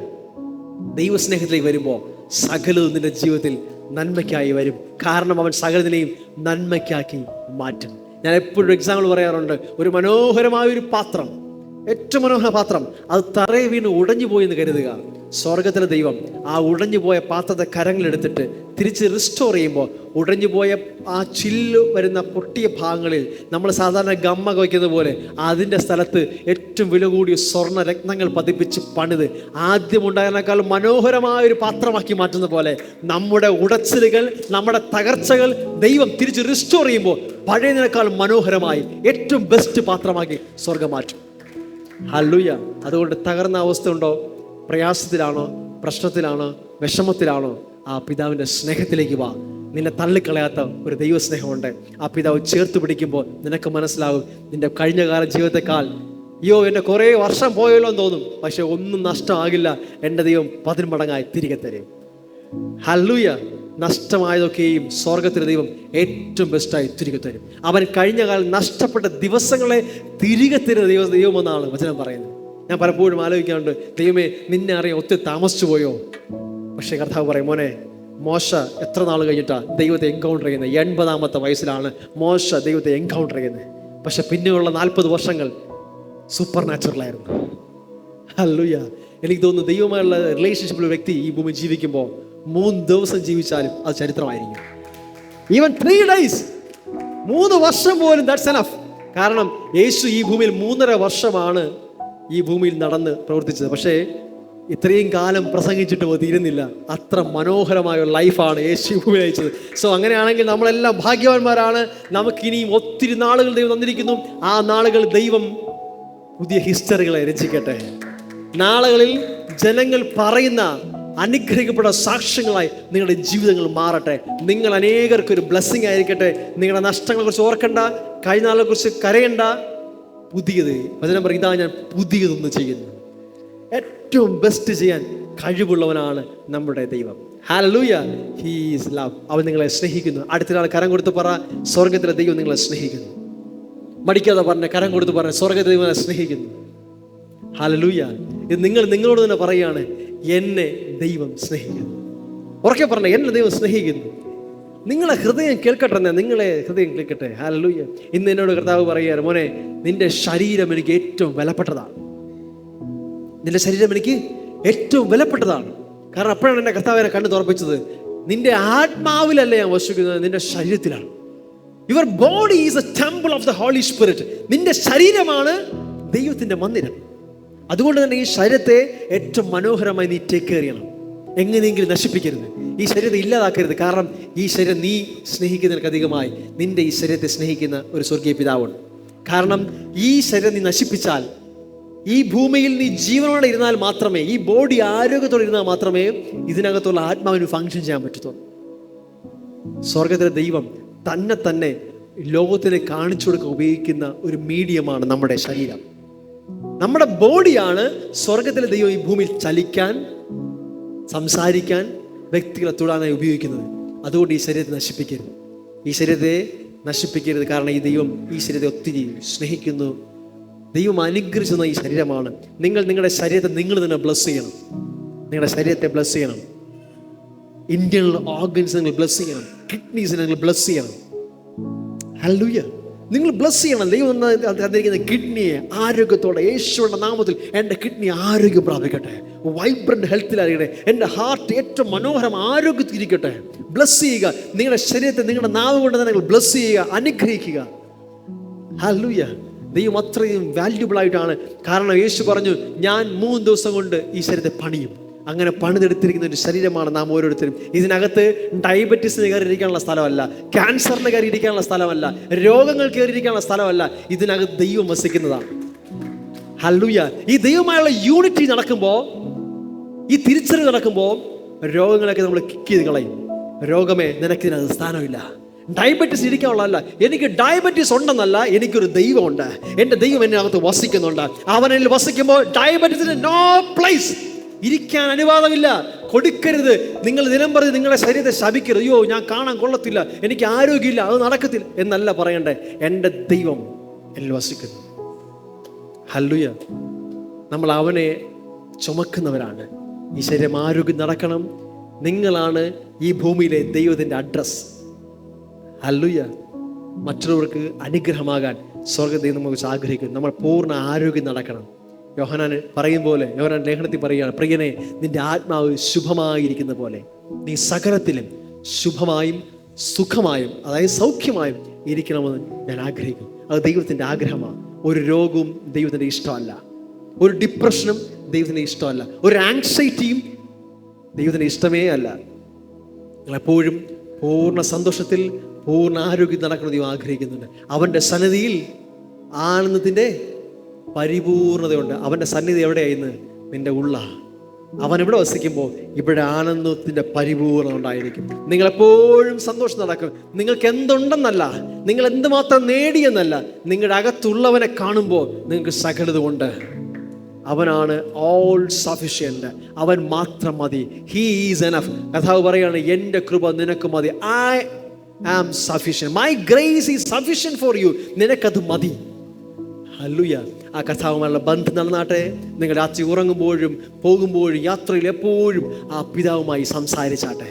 ദൈവസ്നേഹത്തിലേക്ക് വരുമ്പോൾ സകലവും നിന്റെ ജീവിതത്തിൽ നന്മയ്ക്കായി വരും. കാരണം അവൻ സകലതിനെയും നന്മയ്ക്കാക്കി മാറ്റും. ഞാൻ എപ്പോഴും എക്സാമ്പിൾ പറയാറുണ്ട്. ഒരു മനോഹരമായ ഒരു പാത്രം, ഏറ്റവും മനോഹര പാത്രം, അത് തറയെ വീണ് ഉടഞ്ഞു പോയി എന്ന് കരുതുക. സ്വർഗത്തിലെ ദൈവം ആ ഉടഞ്ഞു പോയ പാത്രത്തെ കരങ്ങളെടുത്തിട്ട് തിരിച്ച് റിസ്റ്റോർ ചെയ്യുമ്പോൾ ഉടഞ്ഞു പോയ ആ ചില്ല് വരുന്ന പൊട്ടിയ ഭാഗങ്ങളിൽ നമ്മൾ സാധാരണ ഗമ്മ വയ്ക്കുന്ന പോലെ അതിൻ്റെ സ്ഥലത്ത് ഏറ്റവും വില കൂടിയ സ്വർണ്ണ രത്നങ്ങൾ പതിപ്പിച്ച് പണിത് ആദ്യം ഉണ്ടായതിനേക്കാൾ മനോഹരമായ ഒരു പാത്രമാക്കി മാറ്റുന്ന പോലെ നമ്മുടെ ഉടച്ചിലുകൾ, നമ്മുടെ തകർച്ചകൾ ദൈവം തിരിച്ച് റിസ്റ്റോർ ചെയ്യുമ്പോൾ പഴയതിനേക്കാൾ മനോഹരമായി ഏറ്റവും ബെസ്റ്റ് പാത്രമാക്കി സ്വർഗം മാറ്റും. ഹല്ലേലൂയ. അതുകൊണ്ട് തകർന്ന അവസ്ഥ ഉണ്ടോ, പ്രയാസത്തിലാണോ, പ്രശ്നത്തിലാണോ, വിഷമത്തിലാണോ, ആ പിതാവിൻ്റെ സ്നേഹത്തിലേക്ക് വാ. നിന്നെ തള്ളിക്കളയാത്ത ഒരു ദൈവസ്നേഹമുണ്ട്. ആ പിതാവ് ചേർത്ത് പിടിക്കുമ്പോൾ നിനക്ക് മനസ്സിലാകും, നിന്റെ കഴിഞ്ഞകാല ജീവിതത്തെക്കാൾ അയ്യോ എൻ്റെ കുറേ വർഷം പോയല്ലോ എന്ന് തോന്നും, പക്ഷെ ഒന്നും നഷ്ടമാകില്ല. എൻ്റെ ദൈവം 10 മടങ്ങായി തിരികെ തരും. ഹല്ലേലൂയ. നഷ്ടമായതൊക്കെയും സ്വർഗത്തിലെ ദൈവം ഏറ്റവും ബെസ്റ്റായി തിരികെ തരും. അവൻ കഴിഞ്ഞ കാലം നഷ്ടപ്പെട്ട ദിവസങ്ങളെ തിരികെ തരുന്ന ദൈവമെന്നാണ് വചനം പറയുന്നത്. ഞാൻ പലപ്പോഴും ആലോചിക്കാറുണ്ട്, ദൈവമേ നിന്നെ അറിയാൻ ഒത്തിരി താമസിച്ചു പോയോ? പക്ഷേ കർത്താവ് പറയും, മോനെ, മോശ എത്ര നാൾ കഴിഞ്ഞിട്ടാണ് ദൈവത്തെ എൻകൗണ്ടർ ചെയ്യുന്നത്? 80-ാമത്തെ വയസ്സിലാണ് മോശ ദൈവത്തെ എൻകൗണ്ടർ ചെയ്യുന്നത്. പക്ഷെ പിന്നെയുള്ള 40 വർഷങ്ങൾ സൂപ്പർ നാച്ചുറലായിരുന്നു. ഹല്ലേലൂയ. എനിക്ക് തോന്നുന്നു ദൈവമായുള്ള റിലേഷൻഷിപ്പിൽ വ്യക്തി ഈ ഭൂമി ജീവിക്കുമ്പോൾ 3 ദിവസം ജീവിച്ചാലും അത് ചരിത്രമായിരിക്കും. ഈവൻ 3 days, 3 വർഷം പോലും ദാറ്റ്സ് എനഫ്. കാരണം യേശു ഈ ഭൂമിയിൽ 3.5 വർഷമാണ് ഈ ഭൂമിയിൽ നടന്ന് പ്രവർത്തിച്ചത്. പക്ഷേ ഇത്രയും കാലം പ്രസംഗിച്ചിട്ട് തീരുന്നില്ല. അത്ര മനോഹരമായ ലൈഫാണ് യേശു ഭൂമിയിൽ അയച്ചത്. സോ അങ്ങനെയാണെങ്കിൽ നമ്മളെല്ലാം ഭാഗ്യവാന്മാരാണ്. നമുക്കിനിയും ഒത്തിരി നാളുകൾ ദൈവം തന്നിരിക്കുന്നു. ആ നാളുകൾ ദൈവം പുതിയ ഹിസ്റ്ററികളെ രചിക്കട്ടെ. നാളുകളിൽ ജനങ്ങൾ പറയുന്ന അനുഗ്രഹിക്കപ്പെട്ട സാക്ഷ്യങ്ങളായി നിങ്ങളുടെ ജീവിതങ്ങൾ മാറട്ടെ. നിങ്ങൾ അനേകർക്കൊരു ബ്ലെസ്സിങ് ആയിരിക്കട്ടെ. നിങ്ങളുടെ നഷ്ടങ്ങളെ കുറിച്ച് ഓർക്കണ്ട, കഴിഞ്ഞ നാളെ കുറിച്ച് കരയണ്ട. പുതിയത് വചനം പറയും, ഇതാ ഞാൻ പുതിയതൊന്ന് ചെയ്യുന്നു. ഏറ്റവും ബെസ്റ്റ് ചെയ്യാൻ കഴിവുള്ളവനാണ് നമ്മുടെ ദൈവം. ഹല്ലേലൂയ. He is love. അവൻ നിങ്ങളെ സ്നേഹിക്കുന്നു. അടുത്തൊരാൾ കരം കൊടുത്ത് പറ, സ്വർഗത്തിലെ ദൈവം നിങ്ങളെ സ്നേഹിക്കുന്നു. മടിക്കാതെ പറഞ്ഞ, കരം കൊടുത്ത് പറഞ്ഞ, സ്വർഗത്തിലെ ദൈവം നിങ്ങളെ സ്നേഹിക്കുന്നു. ഹല്ലേലൂയ. ഇത് നിങ്ങളോട് തന്നെ പറയുകയാണ്, എന്നെ ദൈവം സ്നേഹിക്കുന്നു. ഉറക്കെ പറഞ്ഞ, എന്നെ ദൈവം സ്നേഹിക്കുന്നു. നിങ്ങളെ ഹൃദയം കേൾക്കട്ടെ, നിങ്ങളെ ഹൃദയം കേൾക്കട്ടെ. ഹല്ലേലൂയ. ഇന്ന് എന്നോട് കർത്താവ് പറയുകയാണ്, മോനെ, നിന്റെ ശരീരം എനിക്ക് ഏറ്റവും വിലപ്പെട്ടതാണ്. നിന്റെ ശരീരം എനിക്ക് ഏറ്റവും വിലപ്പെട്ടതാണ്. കാരണം അപ്പോഴാണ് എൻ്റെ കർത്താവ് എന്നെ കണ്ണ് തുറപ്പിച്ചത്, നിന്റെ ആത്മാവിലല്ല ഞാൻ വസിക്കുന്നത്, നിന്റെ ശരീരത്തിലാണ്. Your body is a temple of the holy spirit. നിന്റെ ശരീരമാണ് ദൈവത്തിൻ്റെ മന്ദിരം. അതുകൊണ്ട് തന്നെ ഈ ശരീരത്തെ ഏറ്റവും മനോഹരമായി നീ ടേക്ക് കെയർ ചെയ്യണം. എങ്ങനെയെങ്കിലും നശിപ്പിക്കരുത്, ഈ ശരീരത്തെ ഇല്ലാതാക്കരുത്. കാരണം ഈ ശരീരം നീ സ്നേഹിക്കുന്നതിനൊക്കെ അധികമായി നിന്റെ ഈ ശരീരത്തെ സ്നേഹിക്കുന്ന ഒരു സ്വർഗീയ പിതാവുണ്ട്. കാരണം ഈ ശരീരം നീ നശിപ്പിച്ചാൽ, ഈ ഭൂമിയിൽ നീ ജീവനോടെ ഇരുന്നാൽ മാത്രമേ, ഈ ബോഡി ആരോഗ്യത്തോടെ ഇരുന്നാൽ മാത്രമേ ഇതിനകത്തുള്ള ആത്മാവിന് ഫങ്ഷൻ ചെയ്യാൻ പറ്റത്തുള്ളൂ. സ്വർഗത്തിലെ ദൈവം തന്നെ ലോകത്തിന് കാണിച്ചു കൊടുക്കാൻ ഉപയോഗിക്കുന്ന ഒരു മീഡിയമാണ് നമ്മുടെ ശരീരം. നമ്മുടെ ബോഡിയാണ് സ്വർഗത്തിലെ ദൈവം ഈ ഭൂമിയിൽ ചലിക്കാൻ, സംസാരിക്കാൻ, വ്യക്തികളെ തൊടാനായി ഉപയോഗിക്കുന്നത്. അതുകൊണ്ട് ഈ ശരീരത്തെ നശിപ്പിക്കരുത്, ഈ ശരീരത്തെ നശിപ്പിക്കരുത്. കാരണം ഈ ദൈവം ഈ ശരീരത്തെ ഒത്തിരി സ്നേഹിക്കുന്നു. ദൈവം അനുഗ്രഹിക്കുന്ന ഈ ശരീരമാണ്. നിങ്ങളുടെ ശരീരത്തെ നിങ്ങൾ തന്നെ ബ്ലസ് ചെയ്യണം. നിങ്ങളുടെ ശരീരത്തെ ബ്ലസ് ചെയ്യണം. ഇന്റേണൽ ഓർഗൻസ് നിങ്ങൾ ബ്ലസ് ചെയ്യണം. കിഡ്നീസിനെ നിങ്ങൾ ബ്ലസ് ചെയ്യണം. ഹല്ലേലൂയ. നിങ്ങൾ ബ്ലസ് ചെയ്യണം. ദൈവം തന്നിരിക്കുന്ന കിഡ്നിയെ ആരോഗ്യത്തോടെ യേശുവിന്റെ നാമത്തിൽ എൻ്റെ കിഡ്നി ആരോഗ്യം പ്രാപിക്കട്ടെ, വൈബ്രന്റ് ഹെൽത്തിലായിരിക്കട്ടെ, എൻ്റെ ഹാർട്ട് ഏറ്റവും മനോഹരം ആരോഗ്യത്തിരിക്കട്ടെ. ബ്ലസ് ചെയ്യുക. നിങ്ങളുടെ ശരീരത്തെ നിങ്ങളുടെ നാവ് കൊണ്ട് തന്നെ നിങ്ങൾ ബ്ലസ് ചെയ്യുക, അനുഗ്രഹിക്കുക. ഹല്ലേലൂയ. ദൈവം അത്രയും വാല്യുബിൾ ആയിട്ടാണ്. കാരണം യേശു പറഞ്ഞു, ഞാൻ 3 ദിവസം കൊണ്ട് ഈ ശരീരത്തെ പണിയും. അങ്ങനെ പണിതെടുത്തിരിക്കുന്ന ഒരു ശരീരമാണ് നാം ഓരോരുത്തരും. ഇതിനകത്ത് ഡയബറ്റീസിന് കയറിയിരിക്കാനുള്ള സ്ഥലമല്ല, ക്യാൻസറിന് കയറിയിരിക്കാനുള്ള സ്ഥലമല്ല, രോഗങ്ങൾ കയറിയിരിക്കാനുള്ള സ്ഥലമല്ല. ഇതിനകത്ത് ദൈവം വസിക്കുന്നതാണ്. ഹല്ലേലൂയ. ഈ ദൈവമായുള്ള യൂണിറ്റി നടക്കുമ്പോൾ, ഈ തിരിച്ചറിവ് നടക്കുമ്പോൾ രോഗങ്ങളൊക്കെ നമ്മൾ കിക്ക് ചെയ്ത് കളയും. രോഗമേ, നിനക്കിതിനകത്ത് സ്ഥാനമില്ല. ഡയബറ്റീസ് ഇരിക്കാനുള്ളതല്ല. എനിക്ക് ഡയബറ്റീസ് ഉണ്ടെന്നല്ല, എനിക്കൊരു ദൈവമുണ്ട്. എൻ്റെ ദൈവം എന്നെ അകത്ത് വസിക്കുന്നുണ്ട്. അവനിൽ വസിക്കുമ്പോൾ ഡയബറ്റീസിന് നോ പ്ലേസ്, ഇരിക്കാൻ അനുവാദമില്ല. കൊടുക്കരുത്. നിങ്ങൾ ദിനം പ്രതി നിങ്ങളുടെ ശരീരത്തെ ശപിക്കരുത്. അയ്യോ, ഞാൻ കാണാൻ കൊള്ളത്തില്ല, എനിക്ക് ആരോഗ്യമില്ല, അത് നടക്കത്തില്ല എന്നല്ല പറയണ്ടേ. എൻ്റെ ദൈവം എന്നിൽ വസിക്കുന്നു. ഹല്ലേലൂയ. നമ്മൾ അവനെ ചുമക്കുന്നവരാണ്. ഈ ശരീരം ആരോഗ്യം നടക്കണം. നിങ്ങളാണ് ഈ ഭൂമിയിലെ ദൈവത്തിൻ്റെ അഡ്രസ്. ഹല്ലേലൂയ. മറ്റുള്ളവർക്ക് അനുഗ്രഹമാകാൻ സ്വർഗ്ഗദൈവം നമുക്ക് ആഗ്രഹിക്കുന്നു. നമ്മൾ പൂർണ്ണ ആരോഗ്യം നടക്കണം. യോഹന്നാൻ പറയും പോലെ, യോഹന്നാൻ ലേഖനത്തിൽ പറയുകയാണ്, പ്രിയനെ, നിന്റെ ആത്മാവ് ശുഭമായിരിക്കുന്ന പോലെ നീ സകലത്തിലും ശുഭമായും സുഖമായും, അതായത് സൗഖ്യമായും ഇരിക്കണമെന്ന് ഞാൻ ആഗ്രഹിക്കുന്നു. അത് ദൈവത്തിൻ്റെ ആഗ്രഹമാണ്. ഒരു രോഗവും ദൈവത്തിൻ്റെ ഇഷ്ടമല്ല, ഒരു ഡിപ്രഷനും ദൈവത്തിൻ്റെ ഇഷ്ടമല്ല, ഒരു ആങ്സൈറ്റിയും ദൈവത്തിൻ്റെ ഇഷ്ടമേ അല്ല. നിങ്ങളെപ്പോഴും പൂർണ്ണ സന്തോഷത്തിൽ പൂർണ്ണ ആരോഗ്യം നടക്കുന്നത് ദൈവം ആഗ്രഹിക്കുന്നുണ്ട്. അവൻ്റെ സന്നിധിയിൽ ആനന്ദത്തിൻ്റെ പരിപൂർണതയുണ്ട്. അവൻ്റെ സന്നിധി എവിടെയായിന്ന്? നിന്റെ ഉള്ള. അവൻ ഇവിടെ വസിക്കുമ്പോൾ ഇവിടെ ആനന്ദത്തിൻ്റെ പരിപൂർണത ഉണ്ടായിരിക്കും. നിങ്ങളെപ്പോഴും സന്തോഷം നടക്കും. നിങ്ങൾക്ക് എന്തുണ്ടെന്നല്ല, നിങ്ങൾ എന്തുമാത്രം നേടിയെന്നല്ല, നിങ്ങളുടെ അകത്തുള്ളവനെ കാണുമ്പോൾ നിങ്ങൾക്ക് സകലതുകൊണ്ട്. അവനാണ് ഓൾ സഫിഷ്യന്റ്. അവൻ മാത്രം മതി. He is enough. കർത്താവ് പറയാണ്, എൻ്റെ കൃപ നിനക്ക് മതി. I am sufficient. My grace is sufficient for you. നിനക്കത് മതി. ഹല്ലേലൂയ. ആ കർത്താവുമായുള്ള ബന്ധം നടന്നാട്ടെ. നിങ്ങൾ രാത്രി ഉറങ്ങുമ്പോഴും പോകുമ്പോഴും യാത്രയിൽ എപ്പോഴും ആ പിതാവുമായി സംസാരിച്ചാട്ടെ.